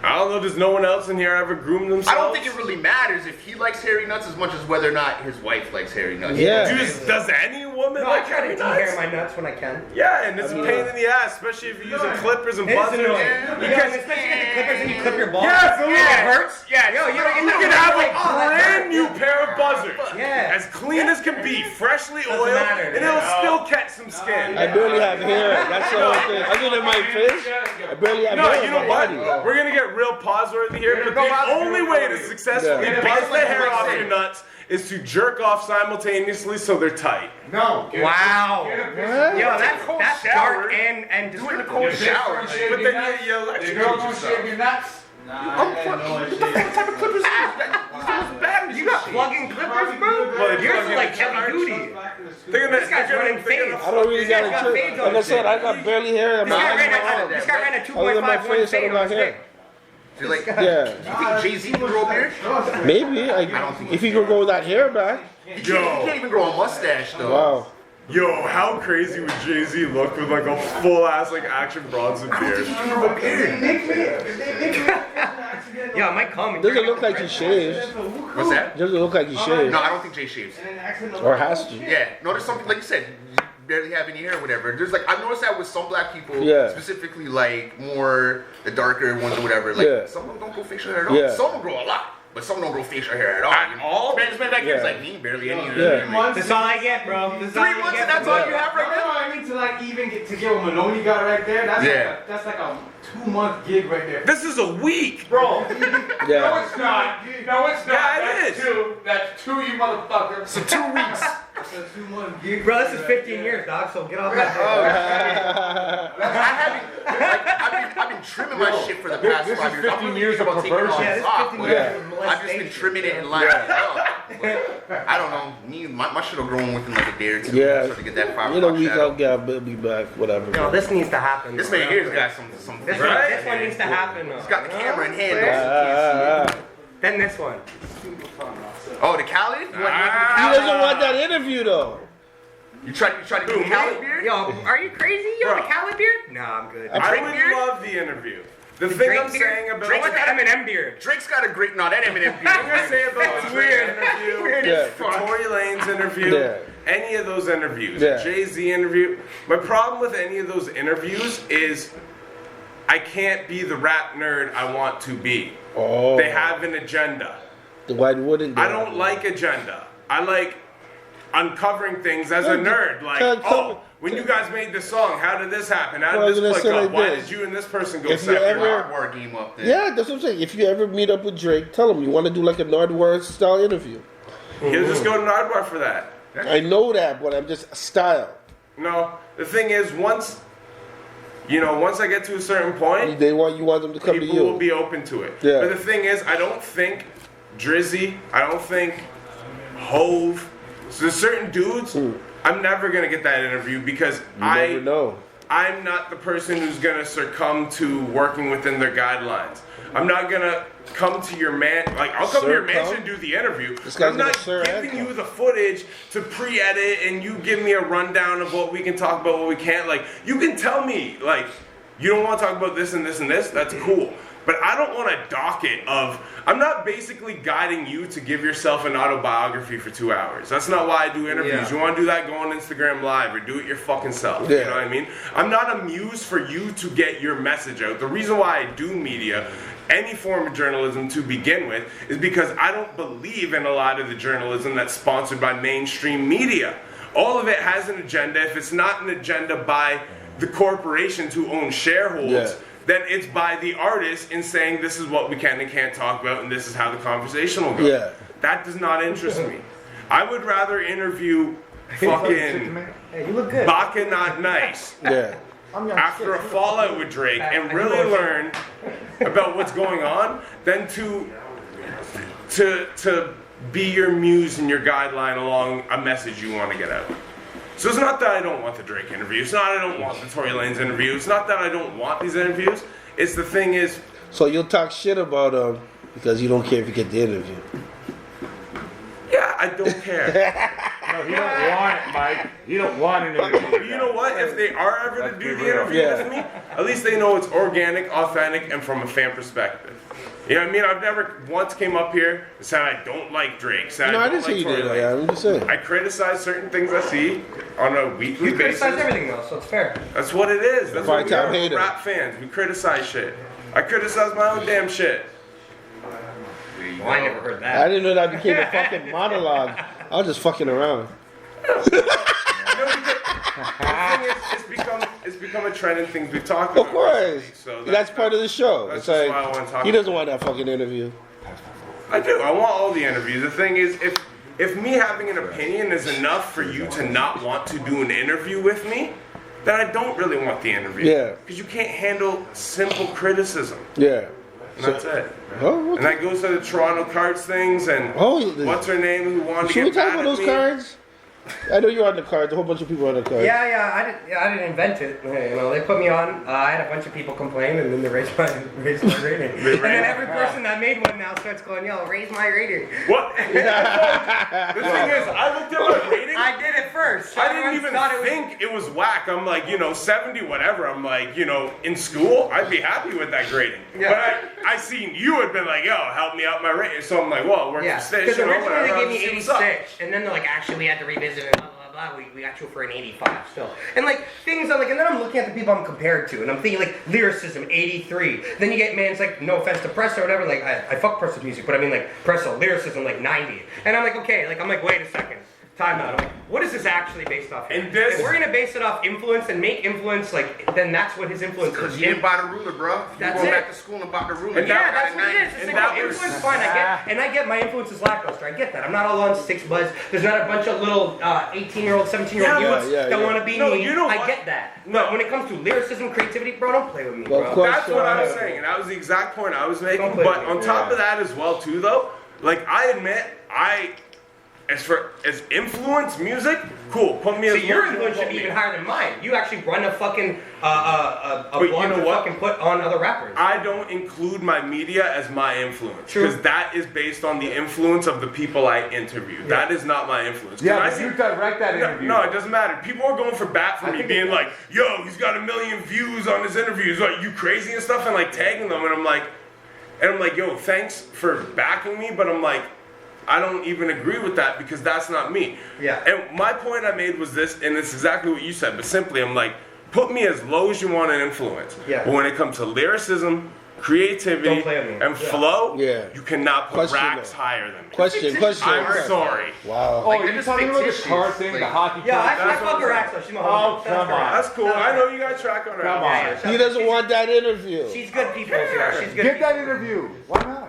D: I don't know. Does no one else in here ever groom themselves?
C: I don't think it really matters if he likes hairy nuts as much as whether or not his wife likes hairy nuts.
B: Yeah.
D: Does any woman
A: No, I
D: like
A: try
D: hairy
A: to
D: nuts?
A: de-hair my nuts when I can.
D: Yeah, and it's a pain in the ass, especially if you're using clippers and
A: It is
D: buzzers.
A: annoying. Because especially you get the clippers and you clip your balls.
D: Yes,
A: it hurts.
C: Yeah,
A: Yo, you
D: can have a brand new pair of buzzers.
A: Yeah.
D: As clean as can be, freshly
A: Doesn't
D: oiled,
A: matter,
D: and it'll still catch some skin.
B: I barely have hair. That's the only thing. Other than my face, I barely have
D: No,
B: hair
D: you
B: on
D: know
B: my
D: what?
B: body.
D: We're gonna get real pause-worthy here, but
C: go
D: the
C: out
D: only way to successfully
B: Yeah.
D: buzz the hair off your nuts is to jerk off simultaneously so they're tight.
E: No.
A: Wow.
B: What?
A: Yo, that's
C: shower.
A: dark and
C: Do it in the
A: discriminatory.
C: cold shower.
D: But then you electrocute
E: Girl, don't
D: yourself.
E: shave your nuts.
C: What type of clippers is that?
A: You got plugging clippers, bro?
D: Well,
A: Yours
D: plug
A: is like
D: in
A: heavy duty.
D: They're gonna,
A: This guy's running fades.
B: I don't really got
A: got
B: a
A: fades
B: trick.
A: on
B: Like I
A: his
B: said,
A: shit.
B: I got barely hair on
A: This
B: my
A: guy ran
B: arm.
A: a
B: Other than my
A: 2.5
B: face, I
A: fade
B: don't
A: on
B: got
A: his
B: hair.
A: dick.
C: You're like,
B: Yeah.
C: you think Jay-Z can grow a beard?
B: Maybe. If you could grow that hair back.
C: He can't even grow a mustache though.
B: Wow.
D: Yo, how crazy would Jay-Z look with like a full-ass like Action Bronson beard?
A: Yeah, I might come. and
B: Doesn't
A: you're
B: look like he shaves.
C: What's that?
B: Doesn't look like he shaves.
C: No, I don't think Jay shaves.
B: Or has to.
C: Yeah, no, there's something like you said. You barely have any hair or whatever. There's like I've noticed that with some black people,
B: Yeah.
C: specifically like more the darker ones or whatever. Like
B: Yeah.
C: some of them don't grow facial hair at all.
B: Yeah.
C: Some will grow a lot, but some don't grow facial hair at all.
D: At all?
C: Man, this man back here is
B: Yeah.
C: like me, barely any.
B: Yeah.
A: That's all I get, bro. This is all
C: 3
A: you
C: months
A: get
C: and that's
A: from
C: all
A: me.
C: you have right now.
G: I mean, to like even get what Maloney got right there, that's
C: Yeah.
G: like a 2-month gig right there.
D: This is a week.
G: Bro,
B: Yeah.
E: No, it's not. No, it's not.
D: Yeah, it
E: That's
D: is.
E: two. That's two, you motherfucker.
C: So 2 weeks.
G: That's a 2-month gig.
A: Bro, this is 15 years, dog, so get off that dick.
C: I've been trimming my shit for the past
E: this
C: 5
E: is
C: years. I'm
E: 15
C: really
E: years of
C: thinking about taking it
E: perversion.
C: all
A: Yeah, this
C: off,
A: 15
C: but
A: years of
C: I've just been
A: molestation.
C: trimming it and lining it up. But I don't know. My shit'll grow in within like a day or two.
B: Yeah.
C: So to get that 5
B: In a
C: o'clock
B: week,
C: shadow.
B: I'll be back. Whatever.
A: No, this needs to happen.
C: This man here's got some
A: This
C: right?
A: one, this one needs to happen.
C: He's got the camera in hand. though, so you can't see it.
A: Then this one.
C: Oh, the Khaled? You want
B: He doesn't want that interview though.
C: You try to do the Khaled beard?
A: Yo, are you crazy? You have a
D: Bro.
A: Khaled beard? Nah, I'm good.
D: I
C: Drake
D: would
C: beard?
D: love the interview. The thing
A: Drake
D: I'm
A: beard?
D: saying about
A: I want the Eminem beard.
C: Drake's got a great, no, that Eminem
D: I'm
C: beard.
D: gonna say about the Drake interview,
B: Yeah.
D: the Tory Lanez interview,
B: Yeah.
D: any of those interviews,
B: Yeah.
D: Jay-Z interview. My problem with any of those interviews is I can't be the rap nerd I want to be.
B: Oh.
D: They have an agenda.
B: Why wouldn't they?
D: I don't like agenda. I like uncovering things as a nerd. Like,
B: Tell-
D: oh, when you guys made this song, how did this happen? How
B: Well, I
D: did
B: was
D: this
B: gonna
D: click
B: say
D: up?
B: like
D: Why
B: this.
D: did you and this person go
B: If you
D: separate?
B: ever-
C: War game up there.
B: Yeah, that's what I'm saying. If you ever meet up with Drake, tell him you want to do like a Nardwuar style interview.
D: He'll just go to Nardwuar for that.
B: I know that, but I'm just style.
D: No, the thing is, once I get to a certain point,
B: You want them to come to
D: people
B: you.
D: will be open to it.
B: Yeah.
D: But the thing is, I don't think Drizzy, I don't think Hove, so there's certain dudes, I'm never gonna get that interview because
B: you never know.
D: I'm not the person who's gonna succumb to working within their guidelines. I'm not gonna come to your I'll come to your mansion and do the interview.
B: This
D: But I'm
B: guy's
D: not
B: gonna
D: giving you the footage to pre-edit and you give me a rundown of what we can talk about, what we can't. Like, you can tell me, like, you don't want to talk about this and this and this, that's cool. But I don't want a docket I'm not basically guiding you to give yourself an autobiography for 2 hours. That's not why I do interviews.
A: Yeah.
D: You want to do that, go on Instagram Live or do it your fucking self.
B: Yeah.
D: You know what I mean? I'm not a muse for you to get your message out. The reason why I do media, any form of journalism to begin with, is because I don't believe in a lot of the journalism that's sponsored by mainstream media. All of it has an agenda. If it's not an agenda by the corporations who own shareholders,
B: Yeah.
D: then it's by the artist in saying this is what we can and can't talk about and this is how the conversation will go.
B: Yeah.
D: That does not interest me. I would rather interview fucking
A: Hey, you look good.
D: Baka Not Nice
B: Yeah.
D: after a fallout with Drake and really learn about what's going on than to be your muse and your guideline along a message you want to get out. So it's not that I don't want the Drake interview. It's not I don't want the Tory Lanez interview. It's not that I don't want these interviews. It's the thing is,
B: So you'll talk shit about him because you don't care if you get the interview.
D: yeah, I don't care.
E: No, he don't want it, Mike. He don't want an interview.
D: You know what? If they are ever to do the
E: real.
D: interview
B: Yeah.
D: with me, at least they know it's organic, authentic, and from a fan perspective. You know what I mean? I've never once came up here and said I don't like Drake. Said
B: No, I
D: don't
B: didn't say you
D: like
B: did.
D: Tory
B: Yeah,
D: Lanez.
B: I'm just saying.
D: I criticize certain things I see on a weekly
A: You
D: basis.
A: criticize everything though, so it's fair.
D: That's what it is. That's what we
B: Five-time
D: are. We're
B: hater.
D: rap fans. We criticize shit. I criticize my own damn shit.
A: Well, I never heard
B: I
A: that.
B: didn't know that became a fucking monologue. I was just fucking around.
D: It's become a trend in things we've talked about.
B: Of course.
D: So
B: That's part of the show.
D: That's
B: It's
D: just
B: like,
D: why I want to talk
B: he
D: about
B: doesn't want that fucking interview.
D: I do. I want all the interviews. The thing is, if me having an opinion is enough for you to not want to do an interview with me, then I don't really want the interview.
B: Yeah.
D: Because you can't handle simple criticism.
B: Yeah.
D: And that's it.
B: Oh,
D: And that goes to the Toronto cards things and what's her name who wanted to
B: should
D: get
B: we talk
D: mad
B: about
D: at
B: those
D: me.
B: cards? I know you're on the cards. A whole bunch of people are on the cards.
A: Yeah, I didn't invent it. You know, they put me on. I had a bunch of people complain, and then they raised my rating. And then every person that made one now starts going, "Yo, raise my rating."
D: What? The thing is, I looked at my rating.
A: I did it first.
D: I didn't even think it was whack. I'm like, 70, whatever. I'm like, in school, I'd be happy with that grading.
A: Yeah.
D: But I seen you had been like, yo, help me out my rating. So I'm like, well, we're
A: Yeah,
D: station.
A: because originally they gave me
D: See what's up.
A: 86, and then they're like, actually, we had to revisit it, blah, blah, blah. We got you for an 85 still. And like, things are like, and then I'm looking at the people I'm compared to, and I'm thinking like, lyricism, 83. Then you get man's like, no offense to Presto or whatever, like, I fuck Presto's music, but I mean like, Presto, lyricism, like 90. And I'm like, okay, like, I'm like, wait a second. Time out. I'm like, what is this actually based off?
D: And this-
A: if we're gonna base it off influence and make influence, like, then that's what his influence
C: Because
A: is.
C: you didn't buy the ruler, bro.
A: That's
C: you going
A: it.
C: back to school and bought the ruler.
A: Yeah, that's what it is. It's
D: and
A: like,
D: that
A: oh,
D: was-
A: influence, fine. I get my influence is lackluster. I get that. I'm not all on Six Buzz. There's not a bunch of little 18-year-old, 17-year-old
D: Yeah,
A: youths
B: yeah,
A: that
B: yeah.
A: want to be
D: No,
A: me.
D: you know
A: I
D: what?
A: get that.
D: No.
A: But when it comes to lyricism, creativity, bro, don't play with me,
B: Well,
A: bro.
B: of course.
D: That's what I was saying, and that was the exact point I was making.
A: Don't play
D: But
A: with me.
D: on top of that as well, too, though, like I admit, as influence music, cool. Put me as
A: See, your
D: low as you
A: influence
D: want
A: should be
D: me.
A: even higher than mine. You actually run a fucking
D: But you
A: blog
D: know
A: to
D: what?
A: fucking put on other rappers.
D: I don't include my media as my influence
A: True.
D: because that is based on the influence of the people I interview. That is not my influence. 'Cause
E: Yeah,
D: I
E: but
D: see-
E: you direct that interview.
D: No, it doesn't matter. People are going for bat for
E: I
D: me,
E: think
D: being
E: it-
D: like, "Yo, he's got 1 million views on his interviews. Like, you crazy and stuff," and like tagging them, and I'm like, "Yo, thanks for backing me," but I'm like, I don't even agree with that because that's not me.
A: Yeah.
D: And my point I made was this, and it's exactly what you said, but simply, I'm like, put me as low as you want in influence.
A: Yeah.
D: But when it comes to lyricism, creativity,
A: Don't play with me.
D: and
A: Yeah.
D: flow,
B: Yeah.
D: you cannot put
B: Question,
D: racks
B: though.
D: hire than me.
B: Question.
D: I'm sorry.
B: Wow.
E: Oh,
C: Like,
E: you're
C: they're just
E: talking about this
C: fictitious.
E: card thing,
C: Like-
E: the hockey
A: Yeah,
E: card?
A: I
D: That's what
A: fuck
D: I'm
A: her
D: saying.
A: actually. She's my
E: Oh,
A: homie.
E: come
A: That's her
E: on.
A: ass.
D: That's cool. I know you got track on her.
E: Come on.
B: He doesn't want that interview.
A: She's good people. She's good
E: Get
A: people.
E: that interview. Why not?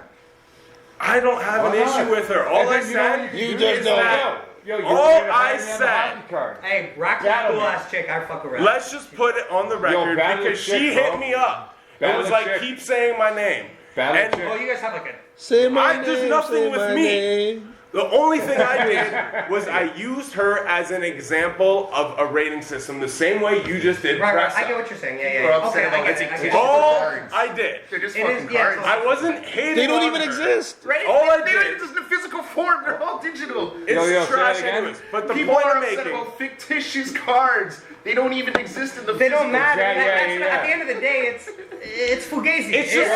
D: I don't have an
E: Why not?
D: issue with her. All
E: And
D: I
E: then you know what
D: said
E: can
B: You
E: do
B: just
E: is
B: don't
E: that-
B: know.
E: Yo, you're
D: All
E: gonna
D: I
E: hire me on the
D: said-
E: hockey card.
A: Hey, Brock's a
E: Battle
A: cool
E: me.
A: ass chick. I fuck around.
D: Let's just put it on the record
E: battle
D: because
E: chick,
D: she
E: bro.
D: hit me up. It
E: Battle
D: was like,
E: chick.
D: keep saying my name.
E: Battle
D: And
E: chick.
A: Oh, you guys have like a.
B: Say my name.
D: there's nothing
B: say
D: with
B: my
D: me.
B: name.
D: the only thing I did was I used her as an example of a rating system the same way you just did.
A: Right,
D: Press
A: I get
D: Up.
A: what you're saying. Yeah,
C: We're
A: yeah.
C: upset
A: Okay,
C: about
A: I get
C: it.
A: it. I get it.
D: All
C: Cards.
D: I did.
C: They're just
A: It
C: fucking
A: is, yeah,
C: cards.
A: so-
D: I wasn't hating
B: They don't
D: on
B: even
D: her.
B: exist.
A: Ready?
D: All I
C: They don't
D: did.
C: exist in physical form. They're all digital.
D: It's
E: Yo, say
D: trash
E: that again.
D: anyways. But the
C: People
D: point
C: are
D: I'm
C: upset
D: making.
C: about fictitious cards. They don't even exist in the
A: They
C: physical.
A: don't matter.
E: Yeah,
A: That's
E: yeah.
A: At the end of the day, it's fugazi.
D: It's just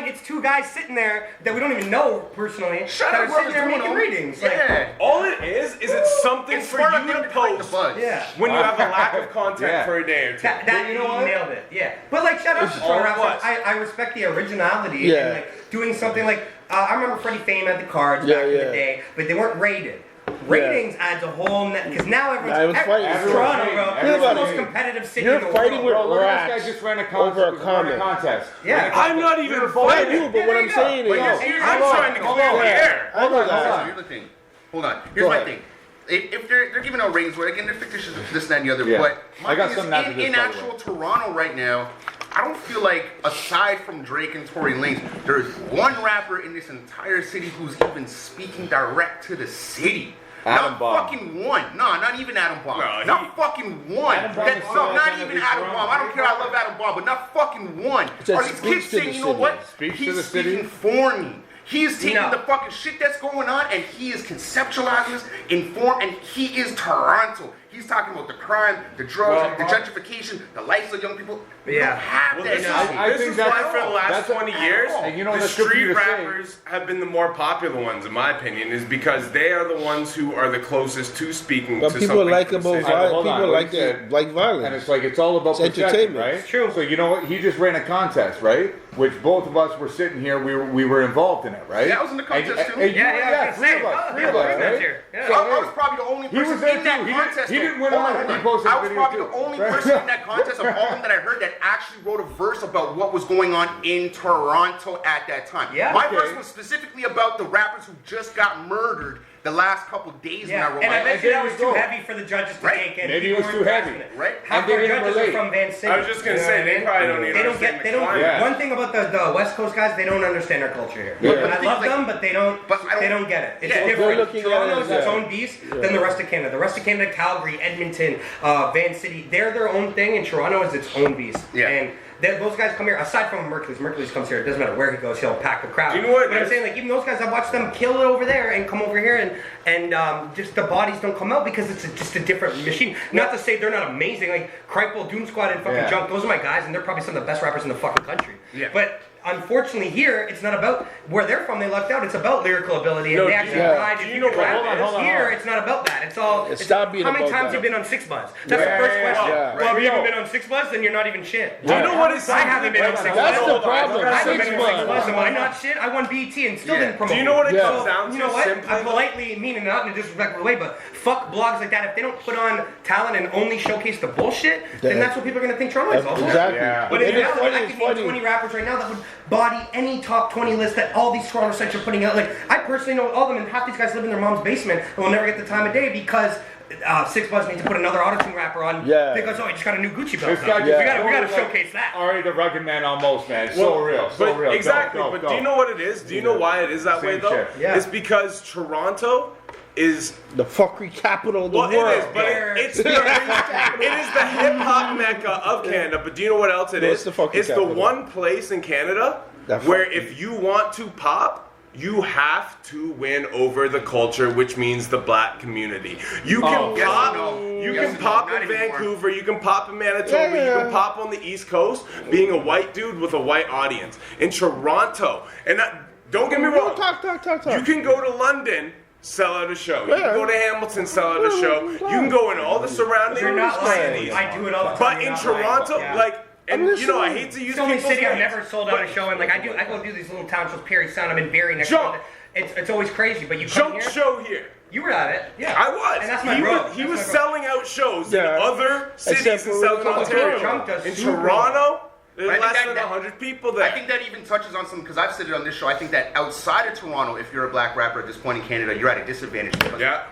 A: It's two guys sitting there that we don't even know personally.
C: Shut
A: that
C: up,
A: are sitting there
C: whoever's
A: making
C: doing
A: readings.
C: Yeah.
D: All it is it's something
C: It's
D: for
C: smart
D: you
C: of them
D: to
C: to collect the
D: post
C: buzz.
A: Yeah.
D: when you have a lack of content
E: Yeah.
D: for a day or two.
A: That
E: you know what?
A: nailed it. Yeah. But like, shout out to
D: all
A: Toronto
D: it
A: Rappers.
D: was.
A: I respect the originality
B: Yeah.
A: and like doing something like I remember Freddie Fame had the cards
B: Yeah,
A: back in
B: yeah.
A: the day, but they weren't rated. Ratings adds a whole because now
B: Now everyone's fighting.
A: it's Toronto, bro.
E: Everyone's
A: It's the
B: fighting.
A: most competitive city
B: You're
A: in the
B: fighting
A: world.
E: Bro, look at
B: Racks
E: this guy just ran a
B: over a
E: contest.
B: comment.
A: Yeah.
E: Ran a
D: I'm
E: contest.
D: not even
B: Not
D: fighting.
B: you, but what I'm saying is,
C: But here's-
D: I'm
E: Hold on,
D: trying to
E: hold
D: clear
E: on.
D: the air.
B: I know
E: Hold
B: that.
E: on.
C: Here's the thing. Hold on. Here's
B: Go
C: my
B: ahead.
C: thing. If they're giving out ratings, where again they're fictitious, this, that, and the other.
E: Yeah.
C: But my
E: I got
C: thing
E: something
C: is,
E: after this,
C: in
E: by the
C: actual
E: way.
C: Toronto right now, I don't feel like aside from Drake and Tory Lanez, there's one rapper in this entire city who's even speaking direct to the city.
E: Adam
C: Not
E: Bomb.
C: fucking one. Nah, not even Adam Bomb.
D: No,
C: not fucking one.
E: Adam Bomb
C: That-
E: is
C: no,
E: so
C: not
E: kind of
C: even
E: his
C: Adam
E: own.
C: Bomb. I don't care. I love Adam Bomb, but not fucking one.
B: Just
C: Are these
B: speaks
C: kids
B: to the
C: saying, you know
B: city.
C: what?
E: Speaks to
C: He's
E: the city.
C: speaking for me. He is taking
A: No.
C: the fucking shit that's going on and he is conceptualizing this, and he is Toronto. He's talking about the crime, the drugs, the gentrification, the lives of young people. We don't have that.
D: This is why for the last 20 years, the street
E: rappers
D: rappers have been the more popular ones, in my opinion, is because they are the ones who are the closest to speaking to
B: people
D: something.
B: like violence.
E: And it's like, it's all about
B: entertainment,
E: right?
A: It's true.
E: So you know what? He just ran a contest, right? Which both of us were sitting here, we were involved in it, right?
C: Yeah, I was in the contest too.
A: Yeah,
E: three of us, right?
A: Yeah.
C: So I was probably the only
E: He was
C: person
E: there
C: in that
E: too.
C: contest.
E: He didn't win
C: Hold
E: on
C: on,
E: it.
C: hold
E: He
C: on.
E: posted
C: I
E: the
C: was
E: video
C: probably
E: too.
C: the only person in that contest of all of them that I heard that actually wrote a verse about what was going on in Toronto at that time.
A: Yeah.
C: My verse was specifically about the rappers who just got murdered the last couple of days when I wrote
A: and
C: my
A: I bet you that was too heavy for the judges to
C: Right.
A: take in.
E: Maybe it
A: People
E: was too
A: weren't
E: heavy.
A: grasping it.
C: Right.
A: Half
E: And they
A: our
E: didn't
A: judges
E: relate.
A: are from Van City.
D: I was just gonna
A: You know
D: say,
A: what I
D: they
A: mean?
D: probably don't even
A: They don't
D: understand
A: get. They
D: the
A: don't.
D: climate.
A: One thing about the West Coast guys, they don't understand our culture here.
B: Yeah.
A: And I love them, but they don't.
C: But I don't-
A: They don't get it. It's
C: Yeah.
B: They're
A: different.
B: looking at it
A: Toronto's
B: as
A: its
B: that.
A: own beast than the rest of Canada. The rest of Canada, Calgary, Edmonton, Van City, they're their own thing, and Toronto is its own beast.
C: Yeah.
A: And those guys come here. Aside from Mercury's comes here. It doesn't matter where he goes, he'll pack the crowd.
D: Do you know what-
A: But I'm saying, like, even those guys, I watched them kill it over there and come over here, and just the bodies don't come out because it's just a different machine. Not to say they're not amazing. Like Kripal, Doom Squad, and fucking Junk. Those are my guys, and they're probably some of the best rappers in the fucking country.
C: Yeah.
A: But unfortunately, here it's not about where they're from. They lucked out. It's about lyrical ability, and
D: No,
A: they actually
B: yeah.
A: tried.
D: Do
A: If
D: you
A: you
D: know
A: can
D: what-
A: rap
D: hold on,
A: this.
E: hold on,
A: Here,
E: hold on.
A: it's not about that. It's all.
B: It stopped being
A: how many
B: about
A: times
B: that.
A: you've been on Six Buzz? That's
E: Yeah,
A: the first
E: yeah,
A: question.
B: yeah.
A: Well, have you
E: Yo.
A: even been on Six Buzz? Then you're not even shit.
D: Do you know what it's
A: I haven't been on Six Buzz.
B: That's the
D: Hold on,
B: problem.
A: I haven't
B: Six
A: been on Six
B: Buzz.
A: Buzz. Am I not shit? I won BET and still
C: Yeah.
A: didn't promote.
D: Do you know what it
B: Yeah.
D: comes down to?
A: You know what?
D: Simply,
A: I politely mean it not in a disrespectful way, but fuck blogs like that. If they don't put on talent and only showcase the bullshit, then that's what people are gonna think Toronto is. Also.
B: Exactly.
E: Yeah.
A: But
B: And
A: in
B: it's
A: reality,
B: funny,
A: I
B: it's
A: can name
B: funny.
A: 20 rappers right now that would body any top 20 list that all these Toronto sites are putting out. Like, I personally know all of them, and half these guys live in their mom's basement and will never get the time of day because Six Buzz needs to put another auto-tune rapper on because, I just got a new Gucci belt.
E: This guy
A: We
E: just-
A: gotta showcase that.
E: Already the rugged man almost, man. So real, so
D: but
E: real.
D: Exactly.
E: Go,
D: but
E: go.
D: do you know what it is? Do you know why it is that way
E: Same
D: though?
E: shit.
A: Yeah.
D: It's because Toronto is
B: The fuckery capital of the
D: well,
B: world.
D: it is, but it's the it is the hip hop mecca of Canada. But do you know what else it
B: No,
D: is?
B: it's the fucking
D: It's the
B: capital.
D: one place in Canada
B: That
D: where
B: fucking-
D: if you want to pop, you have to win over the culture, which means the black community. You can
C: yes
D: pop,
C: and no.
D: you
C: Yes
D: can
C: and
D: pop
C: no,
D: in
C: not anymore.
D: Vancouver, you can pop in Manitoba,
B: Yeah.
D: you can pop on the East Coast, being a white dude with a white audience. In Toronto, and don't get me wrong,
B: Talk.
D: you can go to London, sell out a show. You
B: Yeah.
D: can go to Hamilton, sell out a show. You can go in all the surrounding
A: You're not lying.
D: cities.
A: I do it all the time.
D: But
A: You're
D: in
A: not lying.
D: Toronto,
A: Yeah.
D: like, and
B: I'm
D: you know, I
B: listening.
D: hate to use
A: It's the only
D: people's
A: city I've
D: names,
A: never sold out a show in. Like I go do these little towns with Perry Sound. I'm in Barrie next
D: Jump.
A: to it. It's always crazy, but you come
D: Junk
A: here.
D: show here.
A: You were at it. Yeah.
D: I was.
A: And that's my
D: he
A: bro.
D: was, he
A: That's
D: was
A: my bro.
D: selling out shows
B: Yeah.
D: in other cities
B: Except
D: in
B: for
D: Southern
B: when it comes to
D: Ontario.
A: Junk does
D: In
A: super
D: Toronto, there's
C: But I think
D: less
C: that-
D: than 100 people there.
C: I think that even touches on something because I've said it on this show. I think that outside of Toronto, if you're a black rapper at this point in Canada, you're at a disadvantage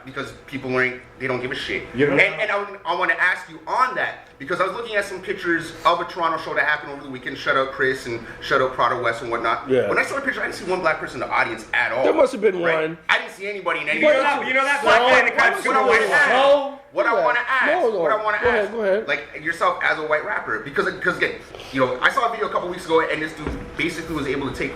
C: because people they don't give a shit.
E: You don't
C: And I want to ask you on that because I was looking at some pictures of a Toronto show that happened over the weekend. Shout out Chris and shout out Prada West and whatnot.
B: Yeah.
C: When I saw the picture, I didn't see one black person in the audience at all.
B: There must have been
C: Right?
B: one.
C: I didn't see anybody in any.
A: You know that black guy in the crowd super white hat.
E: No.
C: What I want to ask,
B: No.
C: what I want to
B: Go
C: ask,
B: ahead, go ahead.
C: like yourself as a white rapper, because again, I saw a video a couple weeks ago, and this dude basically was able to take,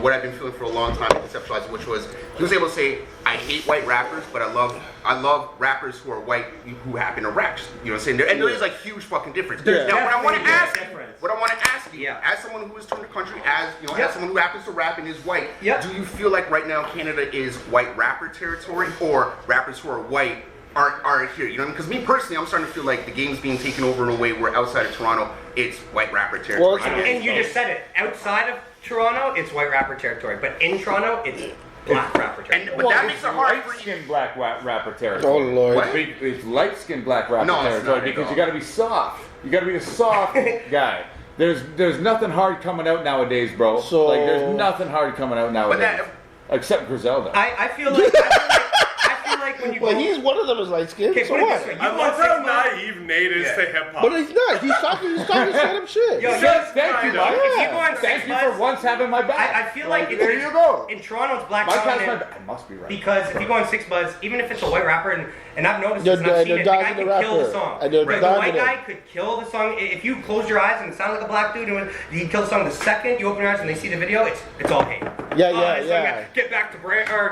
C: what I've been feeling for a long time and conceptualize it, which was he was able to say, I hate white rappers, but I love rappers who are white who happen to rap. You know what I'm saying? And there's like huge fucking difference.
B: Yeah.
C: Now, what I want to
A: Definitely
C: ask you,
A: Yeah.
C: as someone who has turned the country, as someone who happens to rap and is white,
A: Yeah.
C: do you feel like right now Canada is white rapper territory, or rappers who are white are here? You know, because me personally, I'm starting to feel like the game's being taken over in a way where outside of Toronto, it's white rapper territory.
B: Well,
A: And you just said it. Outside of Toronto, it's white rapper territory, but in Toronto, it's black rapper territory.
C: But that makes it hard for you.
E: Light-skinned black rapper territory.
B: Oh Lord.
C: What?
E: It's light-skinned black rapper
C: No, it's
E: territory
C: not at
E: because
C: all.
E: you got to be soft. You got to be a soft guy. There's nothing hard coming out nowadays, bro.
B: So-
E: like there's nothing hard coming out nowadays,
C: that-
E: except Griselda.
A: I feel like when you
B: Well,
A: go.
B: he's one of them is light skinned.
A: Okay,
B: So
A: put it
B: what?
A: this way. You
D: I
A: go
D: love
A: on
D: how
A: 6 months.
D: naive Nate is to hip hop.
B: But he's not. He's talking straight up shit.
A: Yo,
E: Yes, thank you, Mike.
A: If you go on
E: Thank
A: 6
E: you for
A: months,
E: once having my back.
A: I feel like
E: there you go.
A: in Toronto, it's black
E: Mike has my
A: dominant.
E: back. I must be right.
A: Because if you go on 6 Buzz, even if it's a white rapper, and I've noticed
B: They're-
A: this, and I've seen
B: they're
A: it, the guy
B: dogging
A: could
B: the
A: kill the
B: rapper.
A: song.
B: And they're
A: The
B: dogging
A: white
B: him.
A: guy could kill the song. If you close your eyes and it sounds like a black dude, and he'd kill the song the second you open your eyes and they see the video, it's all hate.
B: Yeah.
A: Get back to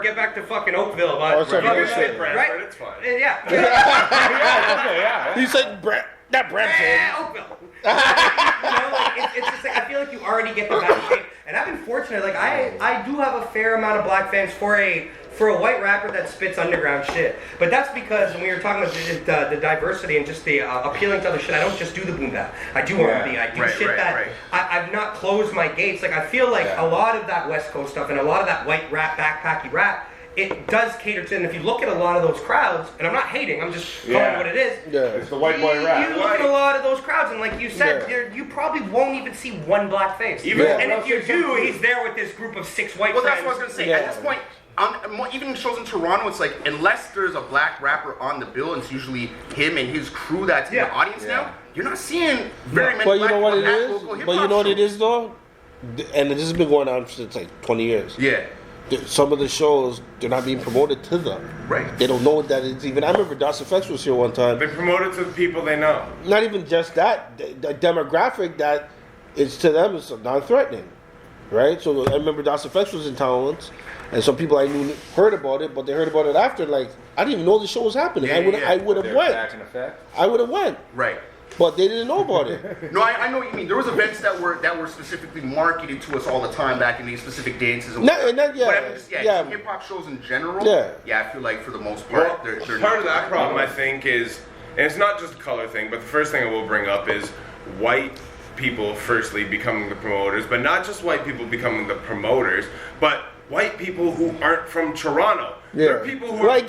A: get back to fucking Oakville, but
B: Or something like that.
A: right?
D: It's fine.
A: Yeah.
B: He said not Brampton.
A: Oakville. It's just like I feel like you already get the bad shape, and I've been fortunate. Like I do have a fair amount of black fans for a white rapper that spits underground shit. But that's because when we were talking about the diversity and just the appealing to other shit, I don't just do the boom bap. I do R&B. I do shit that I've not closed my gates. Like I feel like a lot of that West Coast stuff and a lot of that white rap, backpacky rap, it does cater to, and if you look at a lot of those crowds, and I'm not hating, I'm just calling what it is.
E: Yeah, it's the white boy rap.
A: You look at a lot of those crowds, and like you said, you probably won't even see one black face. And if you do, he's there with this group of 6 white friends.
C: Well, that's what I was going to say. At this point, even shows in Toronto, it's like, unless there's a black rapper on the bill, and it's usually him and his crew that's in the audience now, you're not seeing very many black people on that local hip-hop
B: But you know what it
C: show.
B: is, though? And this has been going on since like 20 years.
C: Yeah.
B: Some of the shows, they're not being promoted to them.
C: Right.
B: They don't know that it's even. I remember Dustin was here one time.
D: They promote it to the people they know.
B: Not even just that. The demographic that is to them is non-threatening. Right? So I remember Dustin was in town once, and some people I knew heard about it, but they heard about it after. Like, I didn't even know the show was happening. I would have went. I would have went.
C: Right.
B: But they didn't know about it.
C: No, I know what you mean. There was events that were specifically marketed to us all the time back in these specific dances and
B: But
C: just hip hop shows in general. Yeah, I feel like for the most part, they're
D: part of that problem, I think, is, and it's not just a color thing, but the first thing I will bring up is white people firstly becoming the promoters, but not just white people becoming the promoters, but white people who aren't from Toronto. There are people who are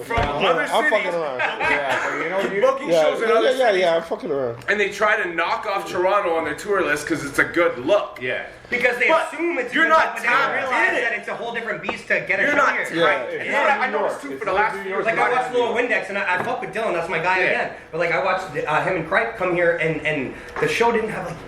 D: from other cities.
B: I'm fucking around.
D: Booking shows in other cities.
B: I'm fucking around.
D: And they try to knock off Toronto on their tour list because it's a good look.
C: Yeah.
A: Because they assume it's
D: you're not
A: but they don't realize that it's a whole different beast to get a show here.
C: Right. I noticed too for the last few years.
A: Like I watched Lil Windex and I fuck with Dylan, that's my guy again. But like I watched him and Cripe come here and the show didn't have like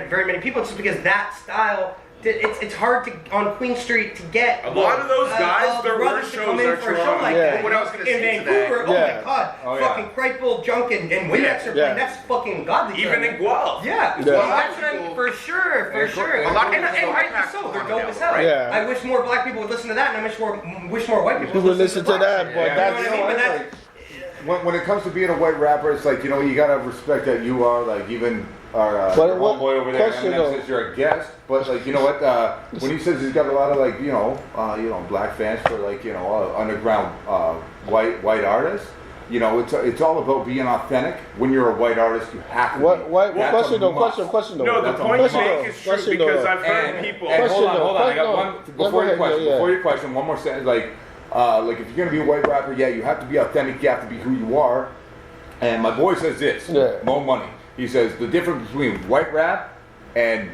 A: very many people just because that style. It's hard to on Queen Street to get
D: a lot of those guys. Their worst shows are Toronto.
A: Like that.
C: What I was going to say
A: in Vancouver,
C: to that.
A: oh my god, fucking Cripe, Junk, and Windex are playing. That's fucking godly.
D: Even in Guelph.
A: That's what I mean, for sure.
C: A lot of
A: and rightly so, they're dope as hell. I wish more black people would listen to that, and I wish more white people would listen to
B: that. But
A: that's, you know what I mean? But
E: when it comes to being a white rapper, it's like, you gotta respect that you are, like, even our homeboy over there, says you're a guest, but like, you know what, when he says he's got a lot of like, black fans for like, underground white artists, it's all about being authentic. When you're a white artist, you have to
B: Question though.
D: No, the point you make is true because I've heard people.
E: Hold on, I got one before your question, one more sentence, like if you're gonna be a white rapper, you have to be authentic, you have to be who you are. And my boy says this, Mo Money. He says the difference between white rap and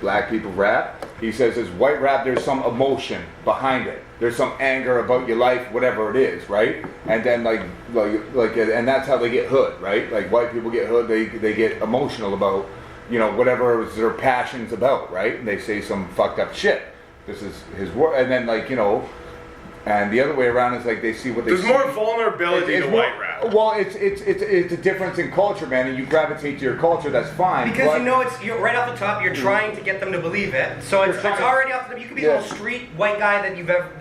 E: black people rap, he says is white rap, there's some emotion behind it. There's some anger about your life, whatever it is, right? And then like and that's how they get hood, right? Like white people get hood, they get emotional about, whatever their passion's about, right? And they say some fucked up shit. This is his word, and then and the other way around is like they see what they see.
D: There's more vulnerability to white rap.
E: Well, it's a difference in culture, man, and you gravitate to your culture. That's fine.
A: Because you're right off the top. You're trying to get them to believe it. So it's already off the top. You could be the most street white guy that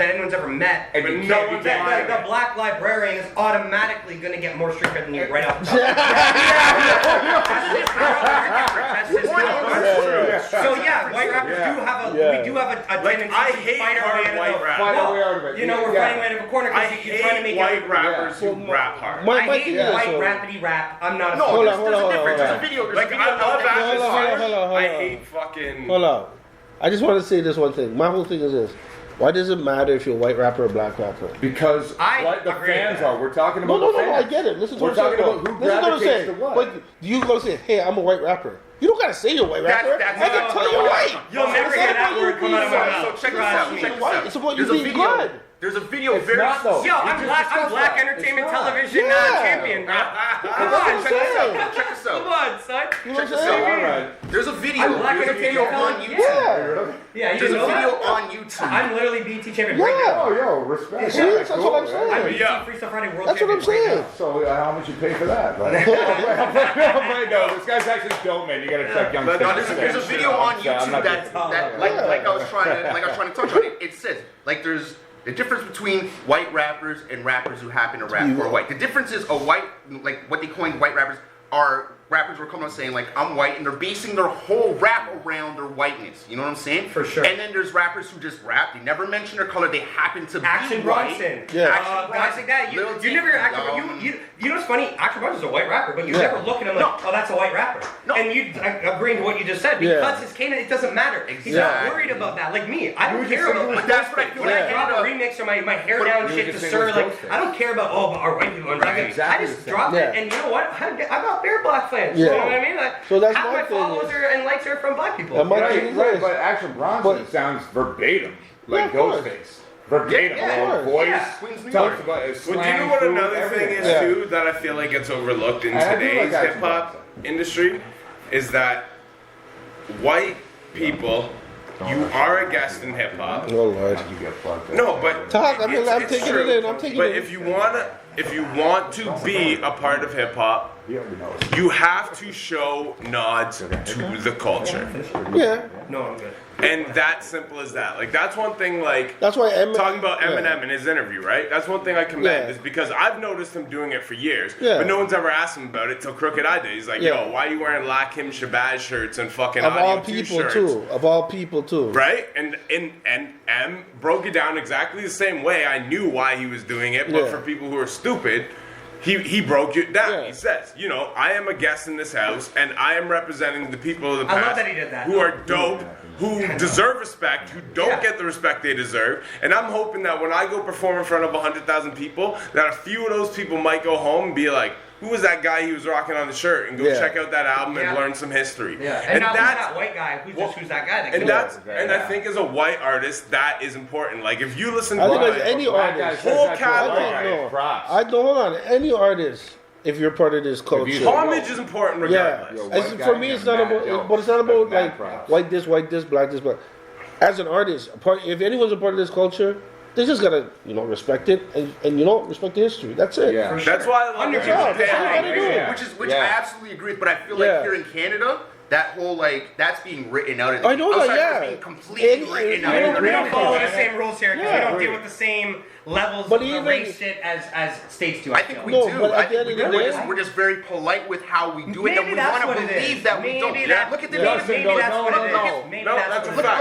A: anyone's ever met.
E: But no one's
A: the black librarian is automatically going to get more street cred than you right off the top. So white rappers do have a tendency
D: to fight our way out of it.
A: We're fighting right out of a corner because you're trying to make
D: white rappers who rap hard.
A: I hate white rappity rap. I'm not a fan.
C: Hold on. There's a video.
D: I hate fucking.
B: Hold on. I just want to say this one thing. My whole thing is this. Why does it matter if you're a white rapper or a black rapper?
E: Because the fans are. We're talking about the fans.
B: No, I get it. Listen to
E: what I'm saying. We're talking about who gravitates to what.
B: But you go say, hey, I'm a white rapper. You don't gotta say you're a white rapper. I can tell you're white.
A: You'll never hear that word come out of my mouth.
C: So check this out.
B: It's about you being good.
C: There's a video
E: It's
C: very.
E: not, though.
A: Yo, I'm Black Entertainment Television champion, bro. Come on, check this out.
C: Check this out.
A: Come on, son.
C: Check this out.
E: All right.
C: There's a video.
A: I'm Black
C: There's a video
A: Entertainment
C: on YouTube.
A: Television. Yeah, you
C: There's a
A: know
C: video
A: that?
C: on YouTube.
A: I'm literally BT champion right
B: Yeah.
A: now.
E: Oh, yo, respect.
B: See, that's what I'm saying.
A: I'm BT
D: Yeah.
A: Freestyle Friday World
B: That's what I'm
A: champion right
B: saying.
E: So how much you pay for that? Like, no, this guy's actually dope, man. You gotta check young.
C: No,
E: Fitness.
C: there's a video on
E: So I'm
C: YouTube
E: not
C: that
E: gonna-
C: like I was trying to touch on it. It says like there's the difference between white rappers and rappers who happen to rap for white. The difference is a white, like what they coined white rappers are rappers were coming out saying like I'm white, and they're basing their whole rap around their whiteness. You know what I'm saying?
A: For sure.
C: And then there's rappers who just rap. They never mention their color. They happen to
A: Action
C: be white.
A: Bronson.
B: Yeah.
A: Guys like that. You never you know what's funny? Action Bronson's a white rapper, but you never look at him like, oh, that's a white rapper.
C: No.
A: And you agreeing to what you just said because his Canaan, it doesn't matter. He's not worried about that. Like me, I don't care about.
C: But that's what I feel
A: when
C: like.
A: I drop a remix or my hair down shit to Sir, like I don't care about but our white people. I just drop it, and you know what? I got bare black fans. You know what I mean? Like,
B: so that's
A: half
B: my
A: my followers and likes are from black people.
E: Right, but Action Bronson sounds verbatim, like Ghostface. Verbatim, voice. Talks about his
D: But do you
E: slang,
D: know what
E: food,
D: another
E: everything.
D: thing is too that I feel like gets overlooked in
E: I do
D: today's
E: like Action
D: hip hop industry is that white people, you are a guest in hip hop.
B: Oh Lord.
E: You get fucked up.
D: No, but
B: Talk. I'm
D: it's
B: taking
D: true.
B: it in. I'm taking
D: But
B: it in.
D: if you want to be a part of hip hop,
E: He already knows.
D: you have to show nods to the culture.
B: Yeah.
A: No, I'm good.
D: And that simple as that. Like that's one thing. Like
B: That's why Eminem.
D: talking about Eminem in his interview, right? That's one thing I commend is because I've noticed him doing it for years, but no one's ever asked him about it till Crooked Eye Day. He's like, yo, why are you wearing Lakim Shabazz shirts and fucking
B: Of all
D: Audio 2
B: people
D: shirts?
B: too. Of all people too.
D: Right? And M broke it down exactly the same way. I knew why he was doing it, but for people who are stupid, he broke it down.
B: Yeah.
D: He says, you know, I am a guest in this house, and I am representing the people of the
A: I
D: past
A: love that he did that.
D: who are dope, who deserve respect, who don't get the respect they deserve. And I'm hoping that when I go perform in front of 100,000 people, that a few of those people might go home and be like, who was that guy he was rocking on the shirt? And go check out that album and learn some history.
A: Yeah. And now who's that white guy? Who's that guy?
D: And I think as a white artist, that is important. Like if you listen
B: I think
D: to
B: as any artist.
D: whole
B: I
D: catalog,
B: don't know. Hold on. Any artist, if you're part of this culture.
D: homage is important regardless.
B: For me, it's not about. But it's not about like white this, black this, black. As an artist, if anyone's a part of this culture, they just gotta, respect it and respect the history. That's it.
E: Yeah.
D: That's why I love
C: Which I absolutely agree with, but I feel like here in Canada, that whole that's being written out.
B: I know that,
C: being completely written out.
A: We don't follow the same rules here because we don't deal with the same levels of the race shit as states do.
C: I think we do.
B: But at the end of the day,
C: we're just very polite with how we do it, and we want to believe that we don't. Look at the native people. Look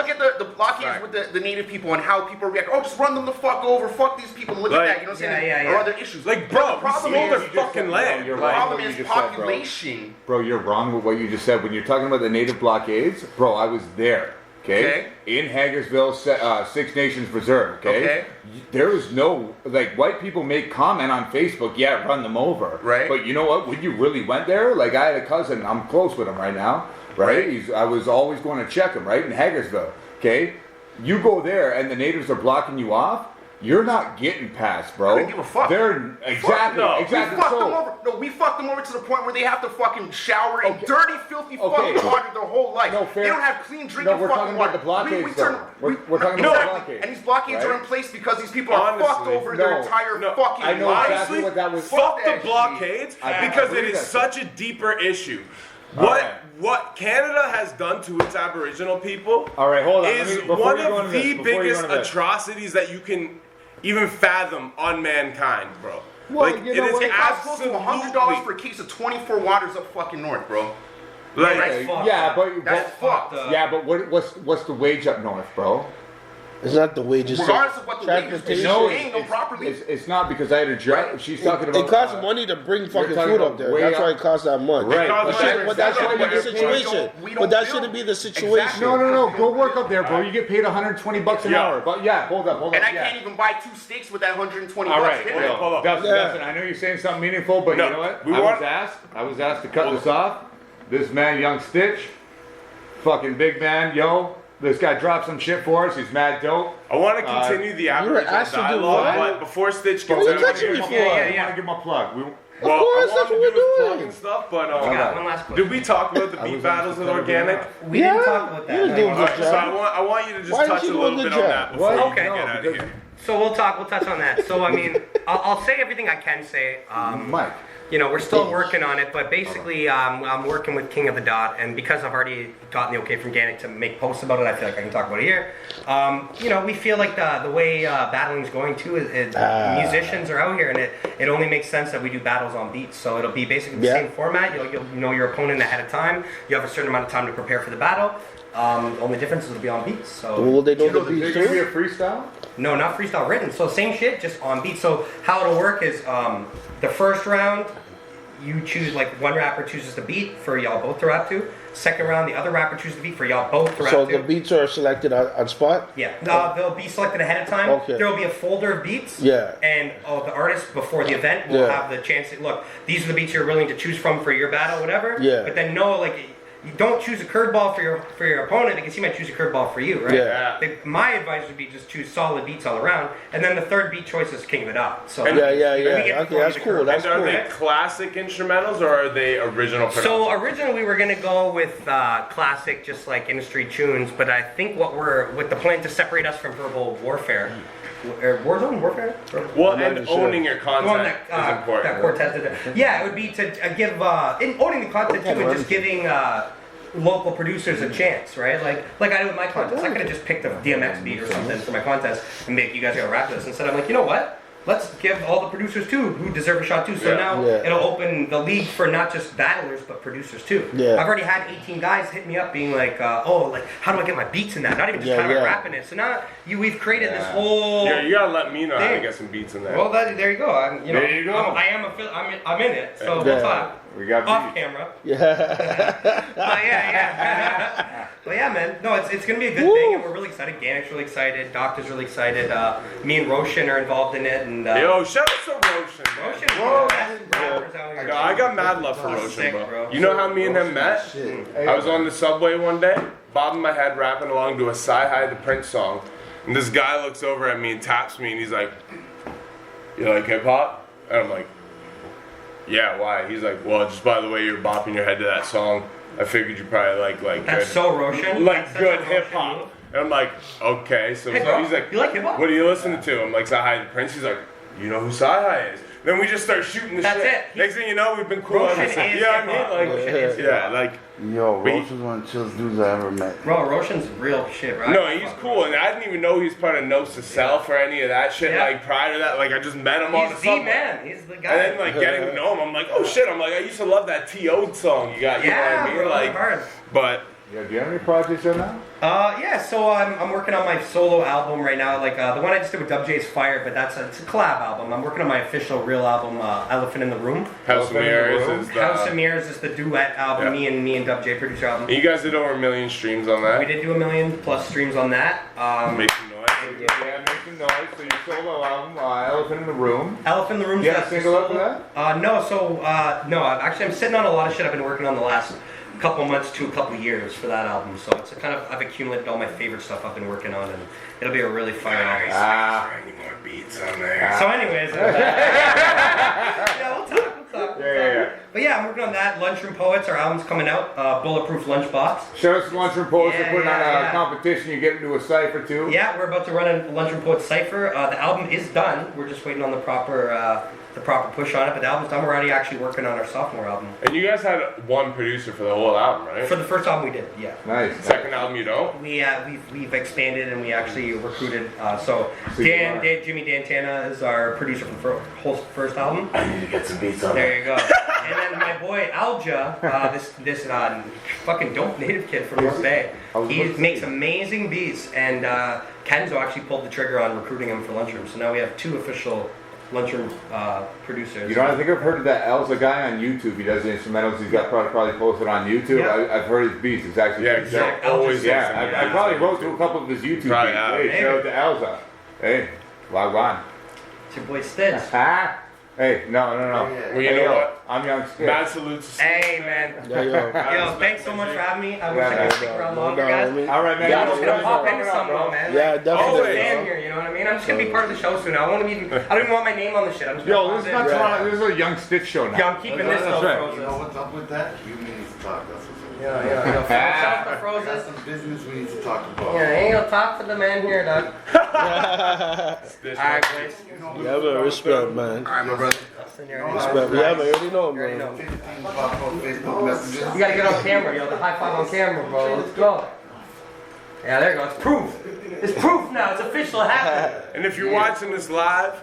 C: at the blockades with the native people and how people react. Oh, just run them the fuck over. Fuck these people. Look at that. You know what I'm saying? Or other issues.
D: Like, bro, we stole their fucking land.
C: The problem is population.
E: Bro, you're wrong with what you just said. When you're talking about the native blockades, bro, I was there. Okay. In Hagersville, Six Nations Reserve. Okay. There was no white people make comment on Facebook. Yeah, run them over.
C: Right.
E: But you know what? When you really went there, like I had a cousin. I'm close with him right now. Right. I was always going to check him. Right in Hagersville. Okay. You go there and the natives are blocking you off. You're not getting past, bro.
C: I don't give a fuck.
E: They're exactly.
C: We fucked them over. No, we fucked them over to the point where they have to fucking shower in dirty, filthy fucking water their whole life.
E: No, fair.
C: They don't have clean drinking
E: we're
C: fucking
E: talking
C: water.
E: about the blockades. We're talking about the blockades.
C: And these blockades are in place because these people are fucked over their entire fucking
E: I know
C: lives.
E: exactly what that was.
D: Fuck the blockades because it is such a deeper issue. What Canada has done to its Aboriginal people is one of the biggest atrocities that you can even fathom on mankind, bro.
B: Well,
D: it is
C: it costs close to $100 for a case of 24 waters up fucking north, bro.
D: Like,
C: that's fucked.
E: Yeah, but what's the wage up north, bro?
B: It's not the wages.
C: Regardless of what the wages are paying them properly.
E: It's not because I had a job. She's talking about.
B: It costs money to bring fucking food up there. That's why it costs that much.
E: Right.
B: But that shouldn't be the situation. But that shouldn't be the situation.
E: No. Go work up there, bro. You get paid $120 an hour. But hold up.
C: And I can't even buy 2 steaks with that $120.
E: All right.
D: Hold up.
E: Dustin, I know you're saying something meaningful, but you know what? I was asked to cut this off. This man, Young Stitch, fucking big man, yo. This guy dropped some shit for us. He's mad dope.
D: I want to continue the Aboriginal dialogue, but before Stitch gets out of here,
E: I want to give him a plug.
B: Of course, that's what we're doing.
D: And stuff, but
A: one last question.
D: did we talk about the beat battles with Organic?
A: We didn't talk about that.
B: You didn't do a good
D: So
B: job.
D: I want you to just touch a little bit on that before you get out of here.
A: So we'll touch on that. So I mean, I'll say everything I can say.
E: Mike.
A: You know, we're still working on it, but basically, I'm working with King of the Dot, and because I've already gotten the okay from Organic to make posts about it, I feel like I can talk about it here. You know, we feel like the way battling's going too is musicians are out here, and it only makes sense that we do battles on beats. So it'll be basically the same format. You'll know your opponent ahead of time. You have a certain amount of time to prepare for the battle. The only difference is it'll be on beats. So
B: will they know the beats
E: Is it
B: too?
E: going to be a freestyle?
A: No, not freestyle written. So same shit, just on beat. So how it'll work is the first round, you choose, like, one rapper chooses the beat for y'all both to rap to. Second round, the other rapper chooses the beat for y'all both to rap to.
B: So the beats are selected on spot?
A: Yeah, they'll be selected ahead of time.
B: Okay.
A: There will be a folder of beats.
B: Yeah.
A: And the artist before the event will have the chance to, look, these are the beats you're willing to choose from for your battle, whatever.
B: Yeah.
A: But then you don't choose a curveball for your opponent because he might choose a curveball for you, right?
B: Yeah.
A: My advice would be just choose solid beats all around, and then the third beat choice is King of it Up. So
B: Yeah. Okay, that's cool. That's
D: And are
B: cool.
D: they classic instrumentals or are they original productions?
A: So originally we were gonna go with classic, just like industry tunes, but I think with the plan to separate us from verbal warfare. Warzone warfare?
D: Well, and owning your
A: The one
D: content
A: that,
D: is important.
A: that Cortez did. Yeah, it would be to give in owning the content too, and just giving local producers a chance, right? Like I do with my contest. I could have just picked a DMX beat or something for my contest and make you guys go rap this. Instead, I'm like, you know what? Let's give all the producers too who deserve a shot too. So now it'll open the league for not just battlers but producers too.
B: Yeah.
A: I've already had 18 guys hit me up being like, how do I get my beats in that? Not even just how do I rap in it. So now we've created this whole.
D: Yeah, you gotta let me know how to get some beats in there.
A: Well, there you go. I'm in it. So we'll talk.
E: We got
A: off
E: beats.
A: camera.
B: Yeah.
A: But yeah, man. No, it's gonna be a good thing, and we're really excited. Gannick's really excited. Doctor's really excited. Me and Roshan are involved in it, and
D: yo, shout out to Roshan.
A: Roshan is one of the best rappers out here.
D: I got mad love for Roshan,
A: sick,
D: bro. You know how me and him met? I was on the subway one day, bobbing my head, rapping along to a Sci-Hi the Prince song, and this guy looks over at me and taps me, and he's like, "You like hip hop?" And I'm like, "Yeah, why?" He's like, "Well, just by the way you're bopping your head to that song, I figured you probably like
A: That's
D: good,
A: so Roshan.
D: like good hip hop." And I'm like, "Okay." So
A: Hey, bro,
D: he's like,
A: you like hip hop?
D: "What are you listening to?" I'm like, "Sci-Hi the Prince." He's like, "You know who Sci-Hi is?" Then we just start shooting the
A: That's
D: shit.
A: it.
D: Next thing you know, we've been cool
A: Roshan
D: ever since.
A: is
D: Yeah, I
A: hip-hop.
D: mean,
A: Roshan is
D: like,
F: Yo, Roach was one of the chillest dudes I ever met.
A: Bro, Roshan's real shit, right?
D: no, he's cool, and I didn't even know he's part of Notes to Self or any of that shit.
A: Yeah.
D: Like prior to that, like I just met him on the
A: He's the
D: subway.
A: man. He's the guy.
D: And then like getting to know him, I'm like, oh shit! I'm like, I used to love that T.O. song you got. You know what I mean?
A: bro,
D: Like,
A: hard.
D: but
E: Yeah, do you have any projects right now?
A: So I'm working on my solo album right now. Like the one I just did with Dub J is Fire, but it's a collab album. I'm working on my official real album, Elephant in the Room.
D: House of Mirrors is the.
A: House of Mirrors is the duet album.
D: Yeah.
A: Me and Dub J producer album.
D: You guys did over 1 million streams on that.
A: We did do 1 million plus streams on that.
D: Make some noise.
E: Yeah, make some noise. So your solo album, Elephant in the Room.
A: Elephant in the Room.
E: You have a single up for that?
A: No. So no. I'm sitting on a lot of shit I've been working on the last couple months to a couple years for that album. So it's I've accumulated all my favorite stuff I've been working on, and it'll be a really fire album.
D: Any more beats on there?
A: So anyways, we'll talk.
E: Yeah.
A: But yeah, I'm working on that. Lunchroom Poets, our album's coming out. Bulletproof Lunchbox.
E: Shout out to Lunchroom Poets for
A: Yeah,
E: putting on a
A: yeah.
E: competition. You get into a cipher too.
A: Yeah, we're about to run a Lunchroom Poets cipher. The album is done. We're just waiting on the proper push on it. But the album's done. We're already actually working on our sophomore album.
D: And you guys had one producer for the whole album, right?
A: For the first album, we did. Yeah.
E: Nice.
D: Second album, you don't?
A: We've expanded and we actually recruited. So Jimmy Dantana is our producer for the whole first album.
F: I need to get some beats on
A: There you go. And then my boy Alja, this fucking dope native kid from North Bay. He makes amazing beats, and Kenzo actually pulled the trigger on recruiting him for Lunchroom. So now we have 2 official Lunchroom producers.
E: You know, I think I've heard of that Elza guy on YouTube. He does the instrumentals. He's got probably posted on YouTube.
A: Yeah.
E: I've heard his beats. It's actually
A: exactly.
D: Always
E: I probably wrote to a couple of his YouTube beats.
D: Probably have.
E: Hey, shout out to Elza. Hey, log on.
A: It's your boy Stiz.
E: Hey, no.
D: Well, you know what?
E: I'm young.
D: Mad salutes.
A: Hey, man. Yo, thanks so much for having me. I wish I could stick around longer, guys.
E: All right, man.
A: Yeah, I'm just gonna pop into something, man.
B: Yeah, definitely.
A: I'm just stand here, you know what I mean? I'm just gonna be part of the show soon. I don't even want my name on the shit. I'm just
E: Yo, this is not Toronto. This is a young Stitch show now.
A: Yeah, I'm keeping this though,
E: right.
A: Froses.
F: You know what's up with that? You need to talk. That's what's up.
A: Yeah. Shout out to
F: That's
A: Froses.
F: some business we need to talk about.
A: Yeah, ain't gonna talk to the man here, dog. Alright, boys.
B: Yeah, man, respect, man.
C: Alright, my brother.
B: Respect. Yeah, man, you already know, man.
F: Facebook messages.
A: You gotta get on camera, yo. The high five on camera, bro. Let's go. Yeah, there you go. It's proof. It's proof now. It's official happening.
D: And if you're watching this live,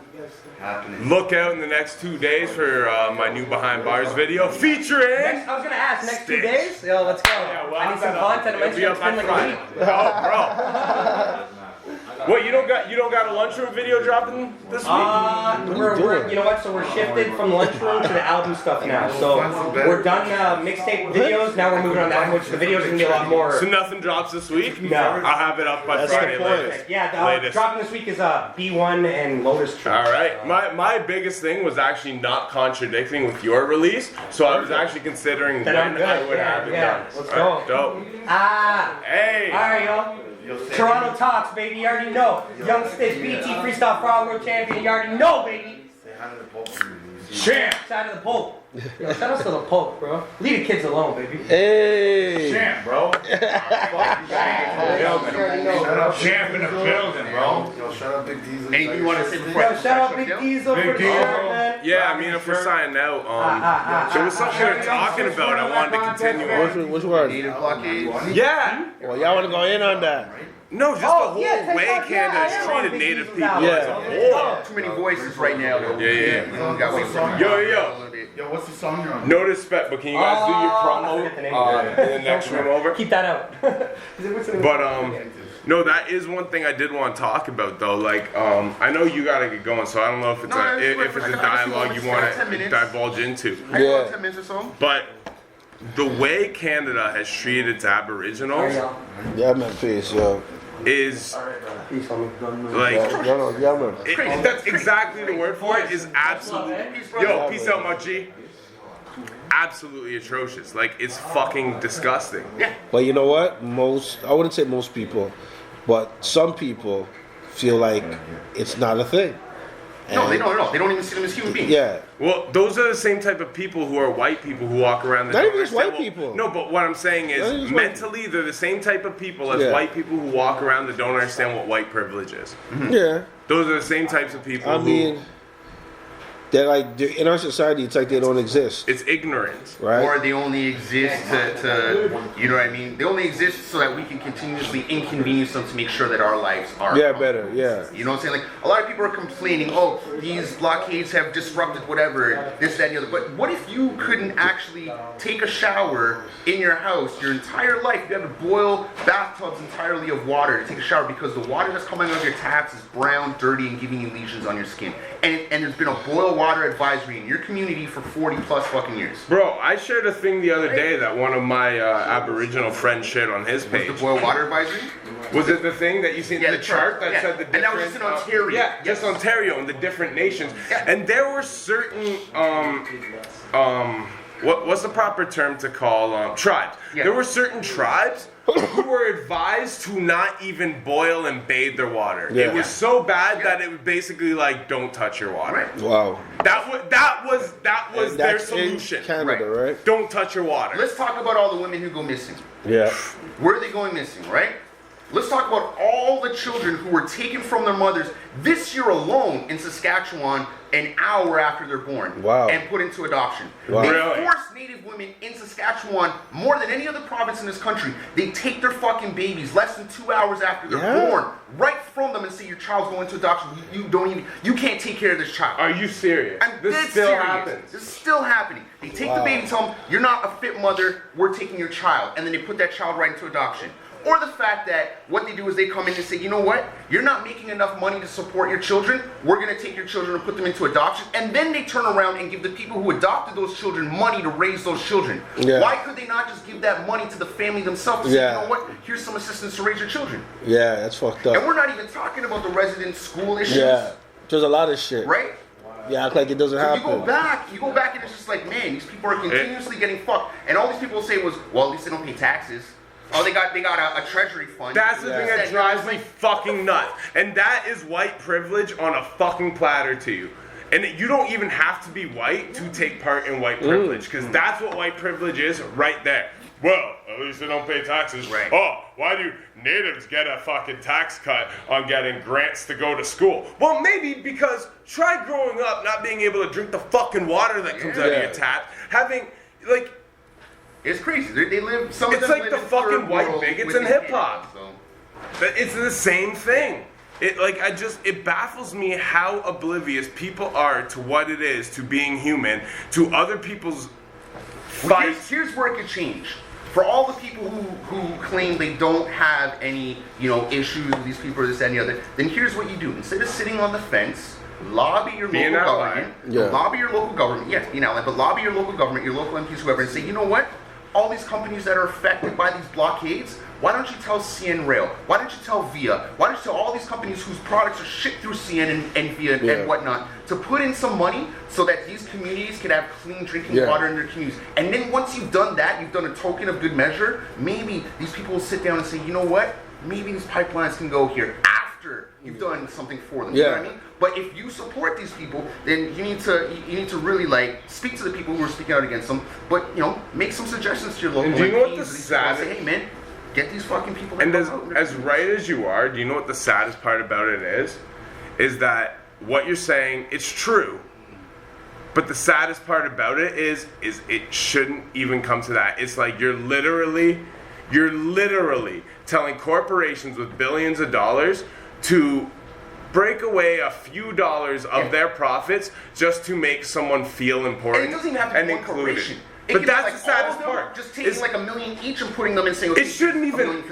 D: look out in the next 2 days for my new Behind Bars video featuring.
A: I was gonna ask, next 2 days? Yo, let's go.
D: Yeah, well,
A: I need some content. I mentioned it's been like a week.
D: Oh, bro. What, you don't got a lunchroom video dropping this week?
A: We're you know what? So we're shifted from the lunchroom to the album stuff now. So we're done mixtape videos. Now we're moving on to album, which the videos are gonna be a lot more.
D: So nothing drops this week?
A: No.
D: I'll have it up by
B: That's
D: Friday
B: the point.
D: latest.
A: Yeah,
D: Latest.
A: dropping this week is B1 and Lotus Tree.
D: All right. My biggest thing was actually not contradicting with your release, so I was actually considering
A: Then
D: when
A: I'm good.
D: I would have it done.
A: Let's
D: All right,
A: go.
D: dope.
A: All
D: Hey.
A: right, yo. Turono Talks, baby. You already know. Young Stitch, BT Freestyle Frog World Champion. You already know, baby. Champ. Side of the Pope. Yo, shout out to the Pope, bro. Leave the kids alone, baby.
B: Hey.
E: Champ, bro. Champ in the building, bro.
F: Yo, shout out Big Diesel.
C: Anything you want to say before
A: Yo, shout out Big Diesel for the
E: Diesel.
A: shirt, man.
D: Yeah, I mean, if we're signing out, there was something we were talking about. I wanted to continue on.
B: Which one?
C: Native blockades.
D: Yeah.
B: Well, y'all want to go in on that?
D: No, just the whole way Canada has treated Native people as a whole.
C: Too many voices right now.
D: Yeah.
C: We got way too many.
D: Yo.
F: Yo, what's the song you're on?
D: No disrespect, but can you guys do your promo in the next room over?
A: Keep that out.
D: But no, that is one thing I did want to talk about though. Like, I know you gotta get going, so I don't know if it's a dialogue you want to divulge into.
C: I got 10 minutes or so.
D: But the way Canada has treated its Aboriginals
B: Yeah, man, peace, yo.
D: is like
B: Yeah, man.
D: that's exactly the word for it. Is absolutely. Yo, peace out, my G. Absolutely atrocious. Like, it's fucking disgusting.
C: Yeah.
B: But you know what? I wouldn't say most people, but some people feel like it's not a thing.
C: No, they don't at all. They don't even see them as human beings.
B: Yeah.
D: Well, those are the same type of people who are white people who walk around the
B: Not even just white people.
D: No, but what I'm saying
B: Not even
D: is
B: just white
D: mentally they're the same type of people as white people who walk around that don't understand what white privilege is.
B: Yeah.
D: Those are the same types of people
B: I mean, they're in our society, it's like they don't exist.
D: It's ignorance.
B: Right?
C: Or they only exist to, you know what I mean? They only exist so that we can continuously inconvenience them to make sure that our lives are
B: better, yeah.
C: You know what I'm saying? Like, a lot of people are complaining, oh, these blockades have disrupted whatever, this, that, and the other. But what if you couldn't actually take a shower in your house your entire life? You have to boil bathtubs entirely of water to take a shower because the water that's coming out of your taps is brown, dirty, and giving you lesions on your skin. And there's been a boil water advisory in your community for 40 plus fucking years.
D: Bro, I shared a thing the other day that one of my Aboriginal friends shared on his page.
C: The boil water advisory?
D: Was it the thing that you seen in the chart that said the different...
C: And that was just in Ontario.
D: Yeah, just Ontario and the different nations. Yeah. And there were certain, what's the proper term to call, tribes. Yeah. There were certain tribes who were advised to not even boil and bathe their water. Yeah. It was so bad that it was basically like, don't touch your water.
C: Right.
B: Wow.
D: That was their solution.
B: In Canada, right?
D: Don't touch your water.
C: Let's talk about all the women who go missing.
B: Yeah.
C: Where are they going missing, right? Let's talk about all the children who were taken from their mothers this year alone in Saskatchewan an hour after they're born.
B: Wow.
C: And put into adoption.
B: Wow.
C: They
D: Really?
C: force Native women in Saskatchewan more than any other province in this country. They take their fucking babies less than 2 hours after they're born, right from them, and say your child's going into adoption. You can't take care of this child.
D: Are you serious?
C: This
D: still
C: serious.
D: happens.
C: This is still happening. They take the baby, tell them, you're not a fit mother, we're taking your child. And then they put that child right into adoption. Or the fact that what they do is they come in and say, you know what? You're not making enough money to support your children. We're going to take your children and put them into adoption. And then they turn around and give the people who adopted those children money to raise those children. Yeah. Why could they not just give that money to the family themselves and say, you know what? Here's some assistance to raise your children.
B: Yeah, that's fucked up.
C: And we're not even talking about the resident school issues.
B: Yeah, there's a lot of shit.
C: Right?
B: Yeah, act like it doesn't happen.
C: You go back and it's just like, man, these people are continuously getting fucked. And all these people say was, well, at least they don't pay taxes. Oh, they got a treasury fund.
D: That's the thing that drives me fucking nuts. And that is white privilege on a fucking platter to you. And you don't even have to be white to take part in white privilege, because that's what white privilege is right there. Well, at least they don't pay taxes.
C: Right.
D: Oh, why do natives get a fucking tax cut on getting grants to go to school? Well, maybe because try growing up not being able to drink the fucking water that comes out of your tap, having, like...
C: It's crazy. They live... Some of them
D: like
C: live
D: the
C: in
D: fucking white bigots in hip-hop.
C: So.
D: But it's the same thing. It baffles me how oblivious people are to what it is, to being human, to other people's fights.
C: Here's where it could change. For all the people who claim they don't have any, issues with these people or this, that, and the other, then here's what you do. Instead of sitting on the fence, lobby your local government. Lobby your local government. Yes, be an ally, but lobby your local government, your local MPs, whoever, and say, you know what? All these companies that are affected by these blockades, why don't you tell CN Rail? Why don't you tell VIA? Why don't you tell all these companies whose products are shipped through CN and VIA and whatnot to put in some money so that these communities can have clean drinking water in their communities? And then once you've done that, you've done a token of good measure, maybe these people will sit down and say, you know what? Maybe these pipelines can go here after you've done something for them. You know what I mean? But if you support these people, then you need to really speak to the people who are speaking out against them. But make some suggestions to your local.
D: And do you know what the
C: saddest? Say, hey man, get these fucking people.
D: And as right as you are, do you know what the saddest part about it is? Is that what you're saying? It's true. But the saddest part about it is it shouldn't even come to that. It's like you're literally telling corporations with billions of dollars to break away a few dollars of their profits just to make someone feel important
C: and it doesn't even have to be one corporation.
D: But that's the saddest part.
C: Just taking $1 million each and putting them in saying, okay,
D: it shouldn't even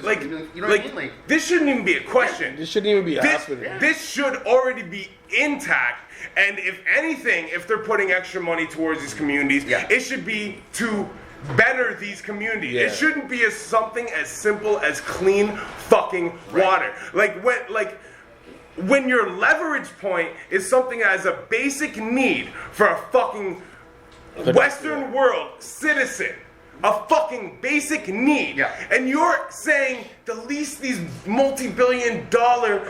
C: you know what I mean?
D: This shouldn't even be a question.
B: This shouldn't even be happening.
D: This should already be intact. And if anything, if they're putting extra money towards these communities, it should be to better these communities. It shouldn't be something as simple as clean fucking water. When your leverage point is something as a basic need for a fucking Western world citizen, a fucking basic need, and you're saying the least these multi-billion-dollar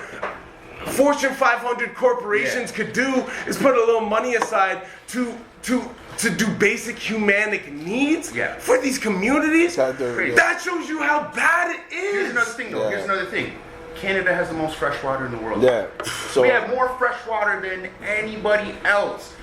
D: Fortune 500 corporations could do is put a little money aside to do basic humanic needs for these communities. That shows you how bad it is.
C: Here's another thing, though. Here's another thing. Canada has the most fresh water in the world.
B: So
C: we have more fresh water than anybody else.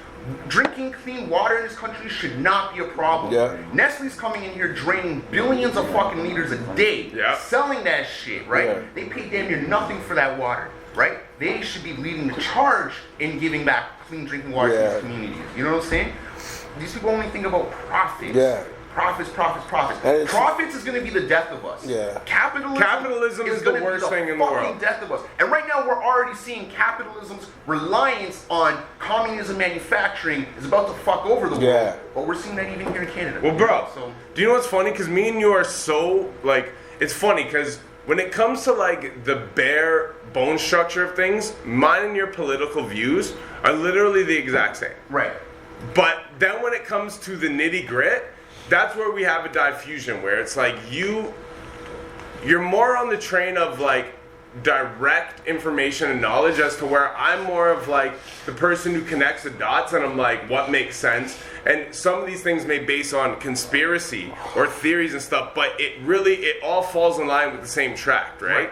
C: Drinking clean water in this country should not be a problem. Nestle's coming in here draining billions of fucking liters a day, selling that shit, right? They pay damn near nothing for that water, right? They should be leading the charge in giving back clean drinking water to these communities. You know what I'm saying? These people only think about profits. Profits. Profits is going to be the death of us. Capitalism
D: is the worst thing in the world.
C: Death of us. And right now we're already seeing capitalism's reliance on communism manufacturing is about to fuck over the world. But we're seeing that even here in Canada.
D: Well, bro, do you know what's funny? Because me and you are so, it's funny because when it comes to, the bare bone structure of things, mine and your political views are literally the exact same.
C: Right.
D: But then when it comes to the nitty grit, that's where we have a diffusion where it's like you're more on the train of direct information and knowledge as to where I'm more of the person who connects the dots and I'm what makes sense. And some of these things may base on conspiracy or theories and stuff, but it all falls in line with the same track, right?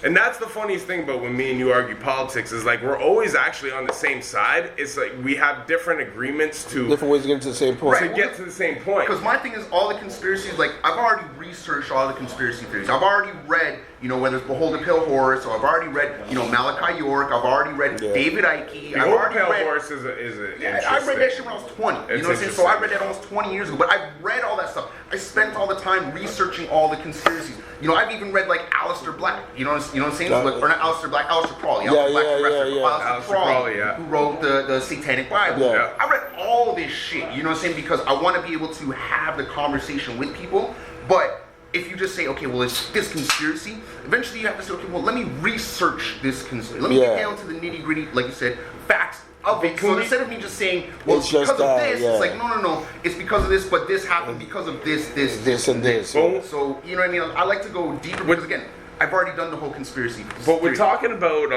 D: And that's the funniest thing about when me and you argue politics is we're always actually on the same side. It's we have different agreements to
B: different ways to get to the same point.
D: To get to the same point.
C: Because my thing is all the conspiracies. I've already researched all the conspiracy theories. I've already read, whether it's Behold the Pale Horse, or I've already read, Malachi York. I've already read David Icke. I've already
D: Pale
C: read.
D: Horse is
C: I read that shit when I was 20. You know what I'm saying? So I read that almost 20 years ago. But I've read all that stuff. I spent all the time researching all the conspiracies. I've even read Aleister Black. You know what I'm saying? Or not Aleister Black, Aleister Crowley. Aleister Crowley, who wrote the Satanic Bible. I read all this shit. You know what I'm saying? Because I want to be able to have the conversation with people. But if you just say, okay, well, it's this conspiracy, eventually you have to say, okay, well, let me research this conspiracy. Let me get down to the nitty gritty, like you said, facts, of it. So instead of me just saying, well, it's because of this, it's like, no, it's because of this, but this happened because of this,
B: and this.
C: So, you know what I mean? I like to go deeper because, again, I've already done the whole conspiracy.
D: But we're talking about,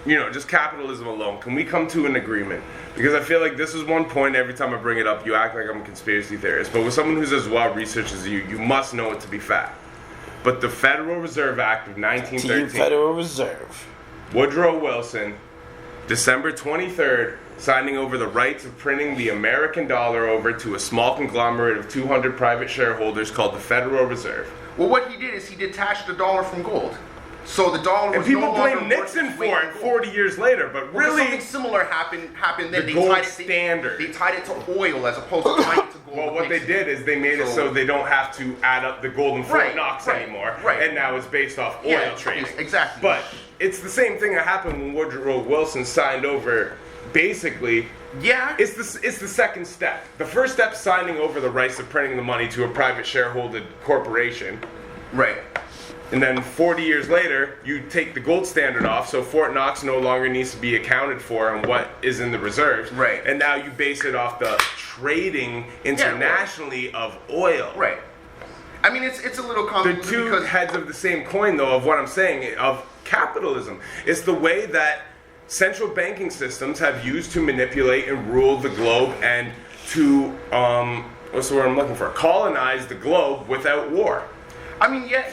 D: just capitalism alone. Can we come to an agreement? Because I feel like this is one point every time I bring it up, you act like I'm a conspiracy theorist. But with someone who's as well researched as you must know it to be fact. But the Federal Reserve Act of 1913.
B: Federal Reserve.
D: Woodrow Wilson, December 23rd, signing over the rights of printing the American dollar over to a small conglomerate of 200 private shareholders called the Federal Reserve.
C: Well, what he did is he detached the dollar from gold. So the dollar was
D: and people
C: no longer
D: blame Nixon for it 40 years later, but really
C: something similar happened. Then
D: the gold standard.
C: They tied it to oil as opposed to tying it to gold.
D: Well, what they did is they made it so they don't have to add up the gold in Fort Knox anymore, and now it's based off oil trading.
C: Exactly.
D: But it's the same thing that happened when Woodrow Wilson signed over. Basically, it's the second step. The first step, signing over the rights of printing the money to a private shareholder corporation.
C: Right.
D: And then 40 years later, you take the gold standard off, so Fort Knox no longer needs to be accounted for on what is in the reserves.
C: Right.
D: And now you base it off the trading internationally of oil.
C: Right. I mean, it's a little convoluted.
D: The two heads of the same coin, though, of what I'm saying, of capitalism. It's the way that central banking systems have used to manipulate and rule the globe and to, what's the word I'm looking for? Colonize the globe without war.
C: I mean, yes.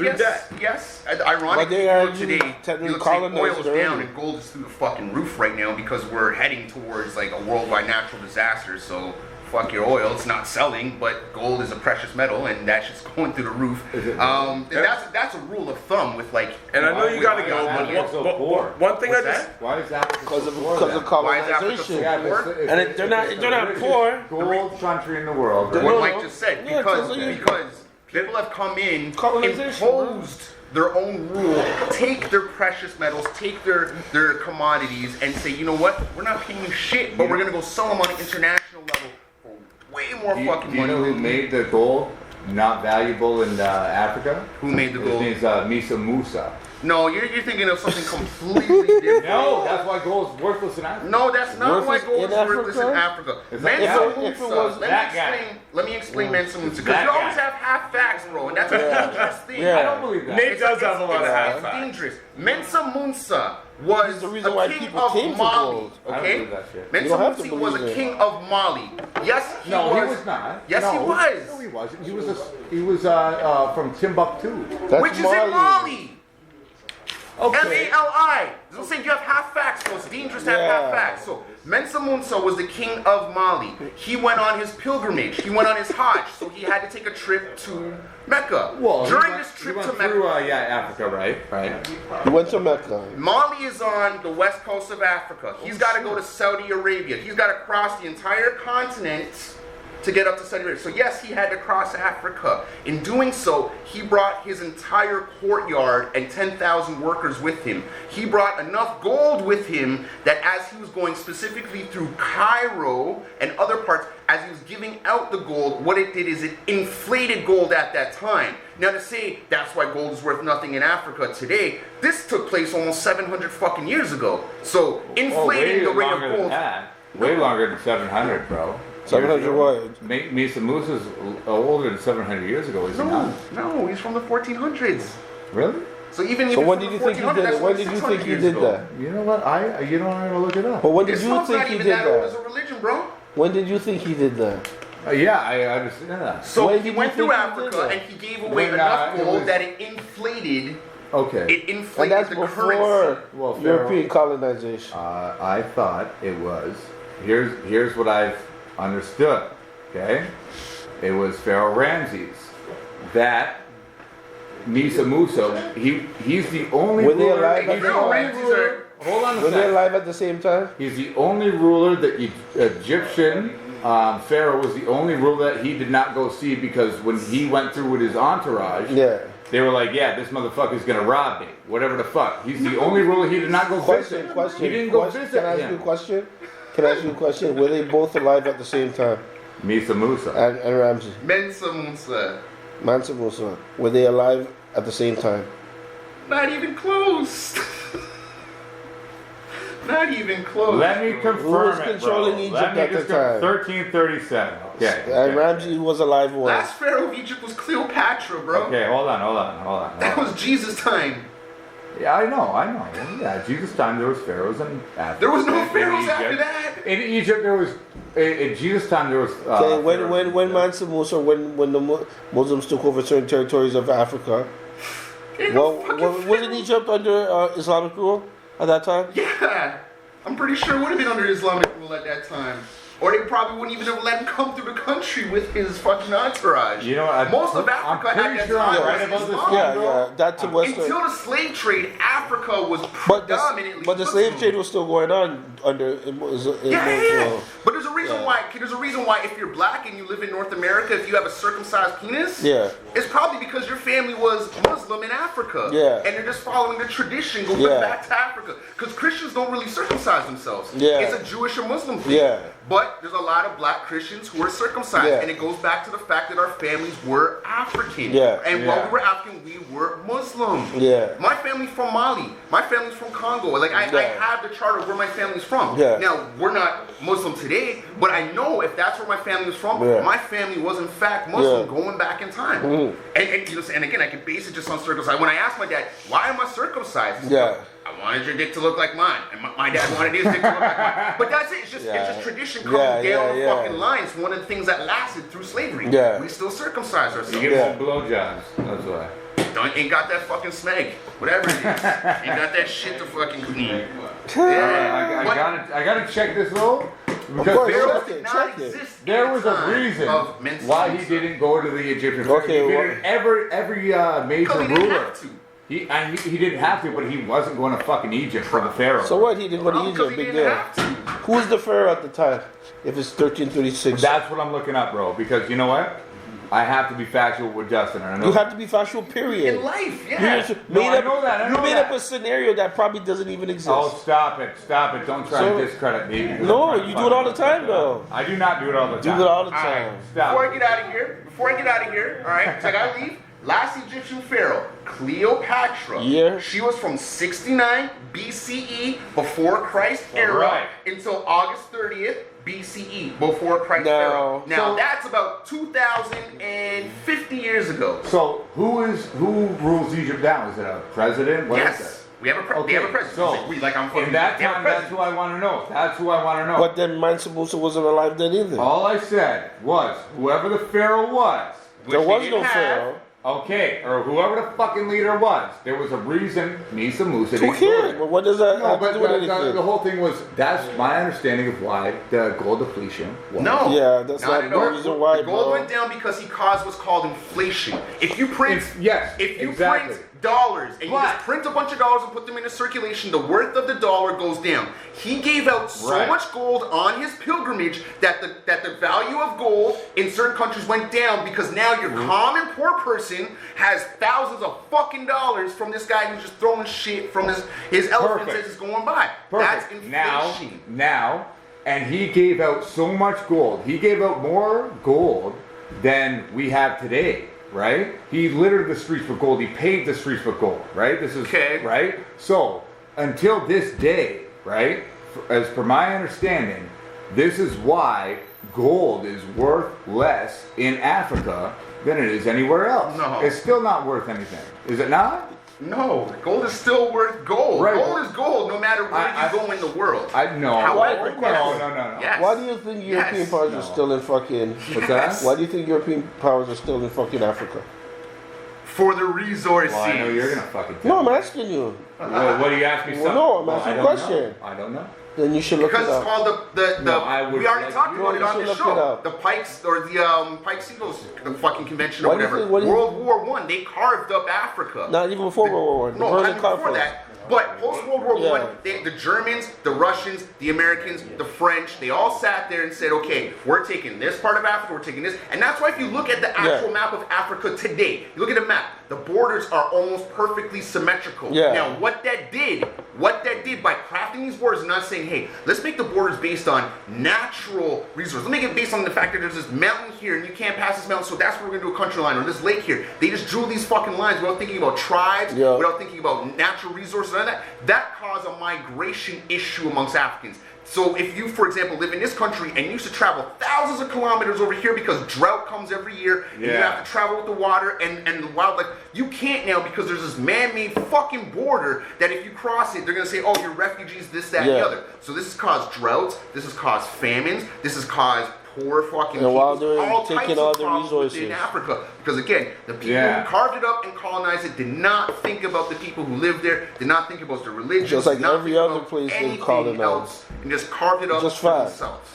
C: Ironically, today, you look like oil is down and gold is through the fucking roof right now because we're heading towards like a worldwide natural disaster. So fuck your oil, it's not selling, but gold is a precious metal and that's just going through the roof. That's a rule of thumb with like.
D: And I know you gotta go, but one thing
E: why is that?
B: Because of colonization. And they're not poor.
E: Gold country in the world.
C: What Mike just said, because people have come in, imposed their own rule, take their precious metals, take their commodities, and say, you know what, we're not paying you shit, but we're going to go sell them on an international level for way more fucking money.
E: Do you know who made the gold not valuable in Africa?
C: Who made the gold?
E: His name's Misa Musa.
C: No, you're thinking of something completely different.
E: No, that's why gold's worthless in Africa.
C: No, that's not why gold's worthless in Africa. Let me explain Mensa Musa. Because you always have half facts, bro, and that's a dangerous thing.
E: I don't believe that.
D: Nate does have a lot of half facts.
C: It's dangerous. Mensa Musa was
B: the reason why
C: king
B: people
C: of
B: came to
C: Mali.
B: gold.
C: Okay?
B: Mensa
C: Musa was a king of Mali. Yes, he was.
E: No, he was not.
C: Yes, he was.
E: No, he wasn't. He was from Timbuktu.
C: Which is in Mali.
E: Okay.
C: Mali. I'm saying you have half facts, so it's dangerous to have half facts. So Mensa Musa was the king of Mali. He went on his pilgrimage. He went on his Hajj, so he had to take a trip to Mecca.
E: Well,
C: during this trip to Mecca,
E: through, Africa, right?
B: He went to Mecca.
C: Mali is on the west coast of Africa. He's got to go to Saudi Arabia. He's got to cross the entire continent to get up to Saudi Arabia. So yes, he had to cross Africa. In doing so, he brought his entire courtyard and 10,000 workers with him. He brought enough gold with him that as he was going specifically through Cairo and other parts, as he was giving out the gold, what it did is it inflated gold at that time. Now to say that's why gold is worth nothing in Africa today, this took place almost 700 fucking years ago. So inflating the rate of gold.
E: Way longer than 700, bro.
B: 700 what?
E: Misa Musa's older than 700 years ago, is he not?
C: No, he's from the 1400s.
E: Really?
C: So even
B: so when did you think he did it? When did you think he did that?
E: You know what? I'm gonna look it up.
B: But when did you think he did that?
C: It's a religion, bro.
B: When did you think he did that?
E: Yeah, I understand that.
C: So he went through Africa and he gave away enough gold that it inflated.
E: Okay.
C: It inflated
B: and that's
C: the currency.
B: European colonization.
E: I thought it was. Here's what I've understood. Okay, it was Pharaoh Ramses. That Misa Musa, he's the only
B: ruler.
E: Were they
B: alive at the
E: time? Hold on a second.
B: Were they alive at the same time?
E: He's the only ruler that Egyptian Pharaoh was the only ruler that he did not go see, because when he went through with his entourage, they were like, yeah, this motherfucker's gonna rob me. Whatever the fuck. He's the only ruler he did not go visit. He didn't go visit
B: Can I ask you a question? Can I ask you a question? Were they both alive at the same time?
E: Misa Musa.
B: And Ramses.
C: Mensa Musa.
B: Mansa Musa. Were they alive at the same time?
C: Not even close. Not even close.
E: Let me confirm
B: Who was
E: it,
B: controlling
E: bro.
B: Egypt at the time?
E: 1337. Okay.
B: And Ramses was alive when?
C: Last pharaoh of Egypt was Cleopatra, bro.
E: Okay, hold on.
C: That was Jesus' time.
E: Yeah, I know. Yeah, Jesus' time there was pharaohs in Africa.
C: There was no
E: In
C: pharaohs
E: Egypt.
C: after that.
E: In Egypt, there was. In Jesus' time, there was.
B: Okay, when Mansa Musa, when the Muslims took over certain territories of Africa, wasn't Egypt under Islamic rule at that time?
C: Yeah, I'm pretty sure it would have been under Islamic rule at that time. Or they probably wouldn't even have let him come through the country with his fucking entourage.
E: You know what?
C: Most of Africa at that time was Islam.
B: Yeah, that to Western.
C: Until the slave trade, Africa was
B: But
C: predominantly
B: the slave
C: Muslim.
B: trade was still going on under.
C: Yeah. But there's a reason why. There's a reason why if you're black and you live in North America, if you have a circumcised penis, it's probably because your family was Muslim in Africa.
B: Yeah.
C: And they're just following the tradition going back to Africa. Because Christians don't really circumcise themselves.
B: Yeah.
C: It's a Jewish or Muslim thing.
B: Yeah.
C: But there's a lot of black Christians who are circumcised, and it goes back to the fact that our families were African. And while we were African, we were Muslim. My family's from Mali. My family's from Congo. Like I have the chart of where my family's from. Now we're not Muslim today, but I know if that's where my family was from, my family was in fact Muslim going back in time. And you know, and again, I can base it just on circumcised. When I asked my dad, "Why am I circumcised?" I wanted your dick to look like mine, and my dad wanted his dick to look like mine. But that's it. It's just tradition coming down the fucking lines. One of the things that lasted through slavery. We still circumcise ourselves.
E: You get more blowjobs. That's why.
C: Ain't got that fucking smeg. Whatever it is. Ain't got that shit to fucking clean.
E: I gotta check this though. Because there was a reason why he didn't go to the Egyptian. Every major ruler. He didn't have to, but he wasn't going to fucking Egypt for the pharaoh.
B: So what? He didn't go to Egypt. Big deal. Who was the pharaoh at the time? If it's 1336.
E: That's what I'm looking up, bro. Because you know what? I have to be factual with Dustin.
B: You have to be factual, period.
C: In life,
B: You made up a scenario that probably doesn't even exist.
E: Oh, stop it. Don't try to discredit me.
B: No, you do it all the time, though.
E: I do not do it all the time.
B: Do it all the time.
E: Stop.
C: Before I get out of here, all right, so I gotta leave. Last Egyptian pharaoh, Cleopatra.
B: Yeah.
C: She was from 69 BCE, before Christ era, until August 30th, BCE, before Christ era. Now that's about 2,050 years ago.
E: So who rules Egypt now? Is it a president? What is that?
C: We have a president.
E: So in that time, that's who I want to know.
B: But then Mansa Musa wasn't alive then either.
E: All I said was whoever the pharaoh was.
B: There was no pharaoh.
E: Okay, or whoever the fucking leader was, there was a reason Mansa Musa didn't.
B: Who cares? But what does that have to do with anything?
E: The whole thing was, that's my understanding of why the gold depletion was.
C: No.
B: Yeah, that's not the reason why,
C: the gold went down because he caused what's called inflation. If you print, print dollars and you just print a bunch of dollars and put them into circulation, the worth of the dollar goes down. He gave out so much gold on his pilgrimage that the value of gold in certain countries went down because now your common poor person has thousands of fucking dollars from this guy who's just throwing shit from his elephants as it's going by. That's inflation.
E: Now, and he gave out so much gold. He gave out more gold than we have today. Right? He littered the streets with gold. He paved the streets with gold. Right? This is right. So until this day, right? As per my understanding, this is why gold is worth less in Africa than it is anywhere else.
C: No,
E: it's still not worth anything. Is it not?
C: No, gold is still worth gold.
E: Right.
C: Gold is gold no matter where you go in the world.
E: No.
C: However,
E: no.
C: Yes.
B: Why do you think European powers are still in fucking...
E: What's that?
B: Why do you think European powers are still in fucking Africa?
C: For the resources.
E: Well, I know you're going to fucking
B: No, I'm asking you.
E: What do you ask me?
B: No, I'm asking a question.
E: I don't know.
B: Then you should look it up.
C: Because it's called we already talked about it on the show. The Pikes, or the Pikes Eagles fucking convention or whatever. World War I, they carved up Africa.
B: Not even before World War I.
C: No, not before that. But post World War I, the Germans, the Russians, the Americans, the French, they all sat there and said, okay, we're taking this part of Africa, we're taking this. And that's why if you look at the actual map of Africa today, you look at the map, the borders are almost perfectly symmetrical.
B: Yeah.
C: Now, what that did by crafting these borders and not saying, hey, let's make the borders based on natural resources. Let's make it based on the fact that there's this mountain here and you can't pass this mountain, so that's where we're going to do a country line, or this lake here. They just drew these fucking lines without thinking about tribes, without thinking about natural resources, and all that. That caused a migration issue amongst Africans. So if you, for example, live in this country and you used to travel thousands of kilometers over here because drought comes every year, and you have to travel with the water and the wildlife, you can't now because there's this man-made fucking border that if you cross it, they're going to say, oh, you're refugees, this, that, and the other. So this has caused droughts, this has caused famines, this has caused poor fucking people,
B: while they're
C: all
B: taking
C: types
B: all
C: of
B: the
C: problems
B: resources
C: in Africa. Because again, the people who carved it up and colonized it did not think about the people who lived there, did not think about their religion,
B: just like
C: did not
B: every
C: think
B: other
C: about
B: place they
C: anything
B: colonized,
C: else, and just carved it up
B: just
C: for themselves.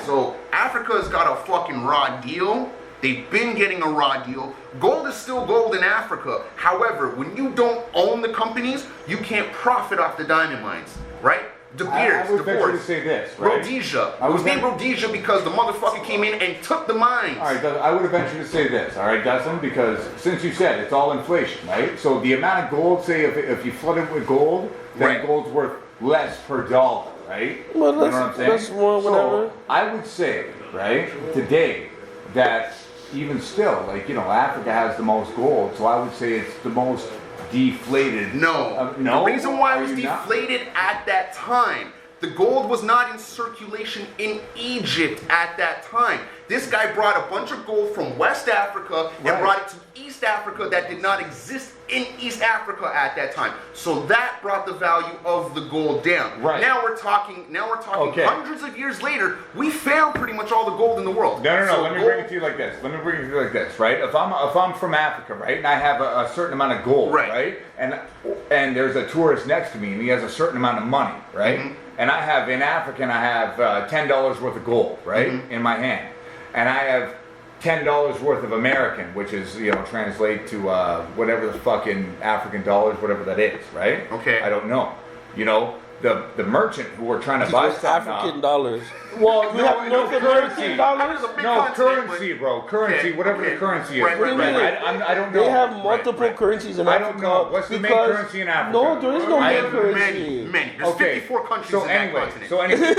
C: So Africa's got a fucking raw deal. They've been getting a raw deal. Gold is still gold in Africa. However, when you don't own the companies, you can't profit off the diamond mines, right? De Beers,
E: I would venture to say this, right?
C: Rhodesia. It was named Rhodesia because the motherfucker came in and took the mines.
E: All right, I would venture to say this, all right, Dustin, because since you said it's all inflation, right? So the amount of gold, say if you flood it with gold, then gold's worth less per dollar, right?
B: Well,
E: you know what I'm saying?
B: that's more whatever.
E: So I would say, right, today that even still, like, you know, Africa has the most gold, so I would say it's the most deflated.
C: No.
E: No.
C: The reason why it was deflated at that time, the gold was not in circulation in Egypt at that time. This guy brought a bunch of gold from West Africa and brought it to East Africa that did not exist in East Africa at that time. So that brought the value of the gold down.
E: Right.
C: Now we're talking hundreds of years later, we found pretty much all the gold in the world.
E: No.
C: So
E: Let me bring it to you like this. Right? If I'm from Africa, right, and I have a certain amount of gold, right, and there's a tourist next to me, and he has a certain amount of money, right, and I have in Africa, I have $10 worth of gold, right, in my hand, and I have $10 worth of American, which is, you know, translate to whatever the fucking African dollars, whatever that is, right?
C: Okay.
E: I don't know. You know, the merchant who were trying to buy something
B: African dollars.
E: Well,
B: no currency dollars.
E: No currency, bro. Currency, whatever the currency is.
B: What do you mean?
E: I don't know.
B: They have multiple currencies in Africa.
E: I don't know. What's the main currency in Africa?
B: No, there is no main currency.
C: Many. There's 54 countries in that continent.
E: So anyway,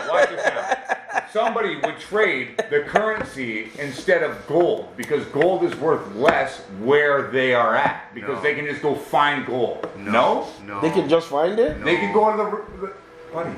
E: watch this now. Somebody would trade the currency instead of gold because gold is worth less where they are at because they can just go find gold. No?
B: They can just find it?
E: They can go to the buddy.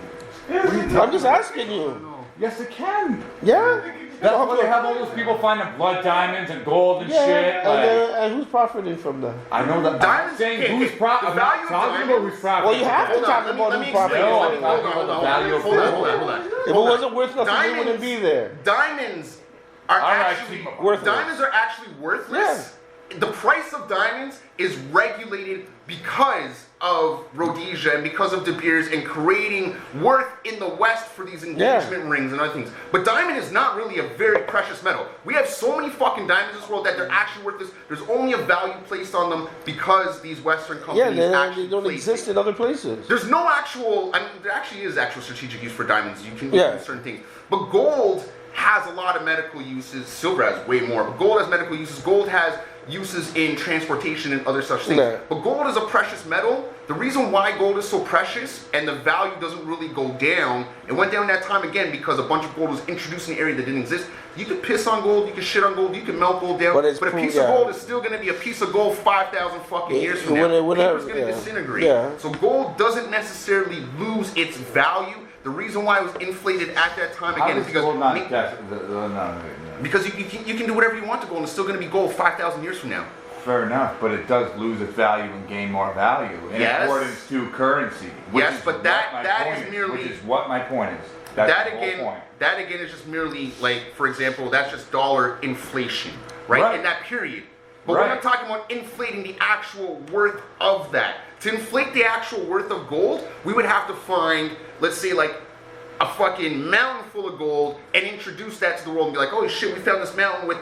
B: I'm just asking you.
E: Yes, they can.
B: Yeah?
E: That's why they have all those people finding blood diamonds and gold and shit.
B: And who's profiting from that?
E: I know that.
C: Diamonds,
E: I'm saying who's profiting. I'm not talking about who's profiting.
B: Well, you have to talk about who's profiting.
E: No, I'm talking about the value of gold.
C: Hold on.
B: If it wasn't worth nothing, they wouldn't be there.
C: Diamonds are actually
B: worthless.
C: Diamonds are actually worthless. The price of diamonds is regulated because of Rhodesia and because of De Beers and creating worth in the West for these engagement rings and other things. But diamond is not really a very precious metal. We have so many fucking diamonds in this world that they're actually worthless. There's only a value placed on them because these Western companies actually
B: they don't exist in other places.
C: There's no actual, I mean, there actually is actual strategic use for diamonds. You can use certain things. But gold has a lot of medical uses. Silver has way more. But gold has medical uses. Gold has uses in transportation and other such things. But gold is a precious metal. The reason why gold is so precious and the value doesn't really go down, it went down that time again because a bunch of gold was introduced in an area that didn't exist. You can piss on gold, you can shit on gold, you can melt gold down, but a piece of gold is still going to be a piece of gold 5,000 fucking years from now. Paper's going to disintegrate. So gold doesn't necessarily lose its value. The reason why it was inflated at that time again is because because you can do whatever you want to gold and it's still going to be gold 5,000 years from now.
E: Fair enough, but it does lose its value and gain more value in accordance to currency.
C: Yes, but that is merely...
E: Which is what my point is.
C: That again is just merely, like, for example, that's just dollar inflation, right? In that period. But we're not talking about inflating the actual worth of that. To inflate the actual worth of gold, we would have to find, let's say, like, a fucking mountain full of gold and introduce that to the world and be like, oh shit, we found this mountain with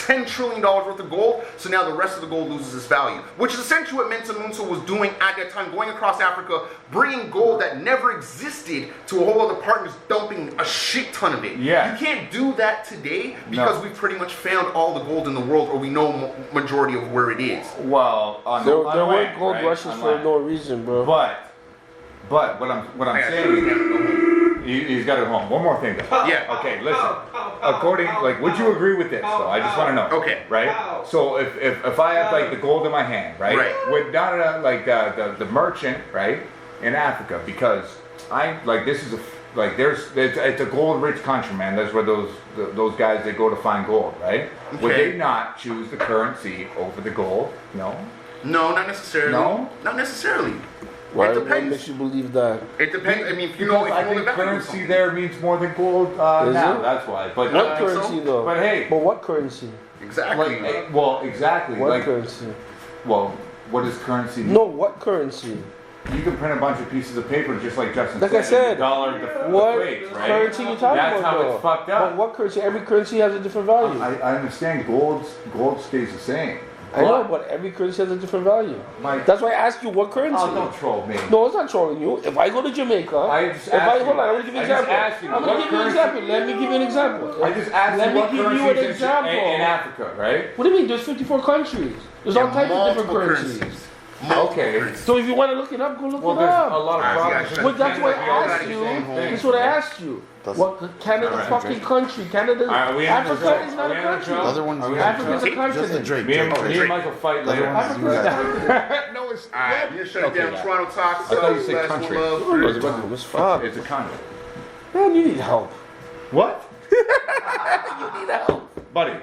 C: $10 trillion worth of gold, so now the rest of the gold loses its value. Which is essentially what Mensa Musa was doing at that time, going across Africa, bringing gold that never existed to a whole other part and just dumping a shit ton of it.
E: Yeah.
C: You can't do that today because we've pretty much found all the gold in the world, or we know majority of where it is.
E: Well,
B: there weren't gold rushes for no reason, bro.
E: But what I'm saying, he's got it home. One more thing, though.
C: Yeah.
E: Okay, listen. According, like, would you agree with this, though? I just want to know.
C: Okay.
E: Right. So if I have like the gold in my hand, right? Would not like the merchant, right, in Africa, because this is it's a gold rich country, man. That's where those guys they go to find gold, right? Okay. Would they not choose the currency over the gold? No.
C: No, not necessarily.
E: No,
C: not necessarily.
B: Why? What makes you believe that?
C: It depends. I mean, if you
E: because
C: know,
E: I think currency there means more than gold now. That's why. But
B: what currency though?
E: But hey,
B: but what currency?
C: Exactly.
E: Exactly.
B: What currency?
E: Well, what is currency?
B: No, what currency?
E: You can print a bunch of pieces of paper just like Justin
B: said.
E: Like I said,
B: what
E: rates, right?
B: currency you talking
E: That's
B: about?
E: That's how it's fucked up.
B: But what currency? Every currency has a different value.
E: I understand gold stays the same.
B: I know, but every currency has a different value. That's why I asked you what currency.
E: Oh, don't troll me.
B: No, it's not trolling you. If I go to Jamaica, hold on, I'm going to give you an example. I'm going to give you an example. Let me give you an example.
E: I just asked you what currency in Africa, right?
B: What do you mean? There's 54 countries. There's all types of different currencies.
E: Okay.
B: So if you want to look it up, go look it up.
E: Well, there's a lot of problems.
B: Well, that's what I asked you. That's what I asked you. What Canada's fucking country? Africa is not a country. Africa's a country.
F: Just a drink.
E: Me and Michael fight later.
B: Africa's a country.
C: No, it's alright. You shut it down. Toronto Talks.
E: I thought you said country.
B: It's
E: a country.
B: Man, you need help.
E: What?
B: You need help.
E: Buddy.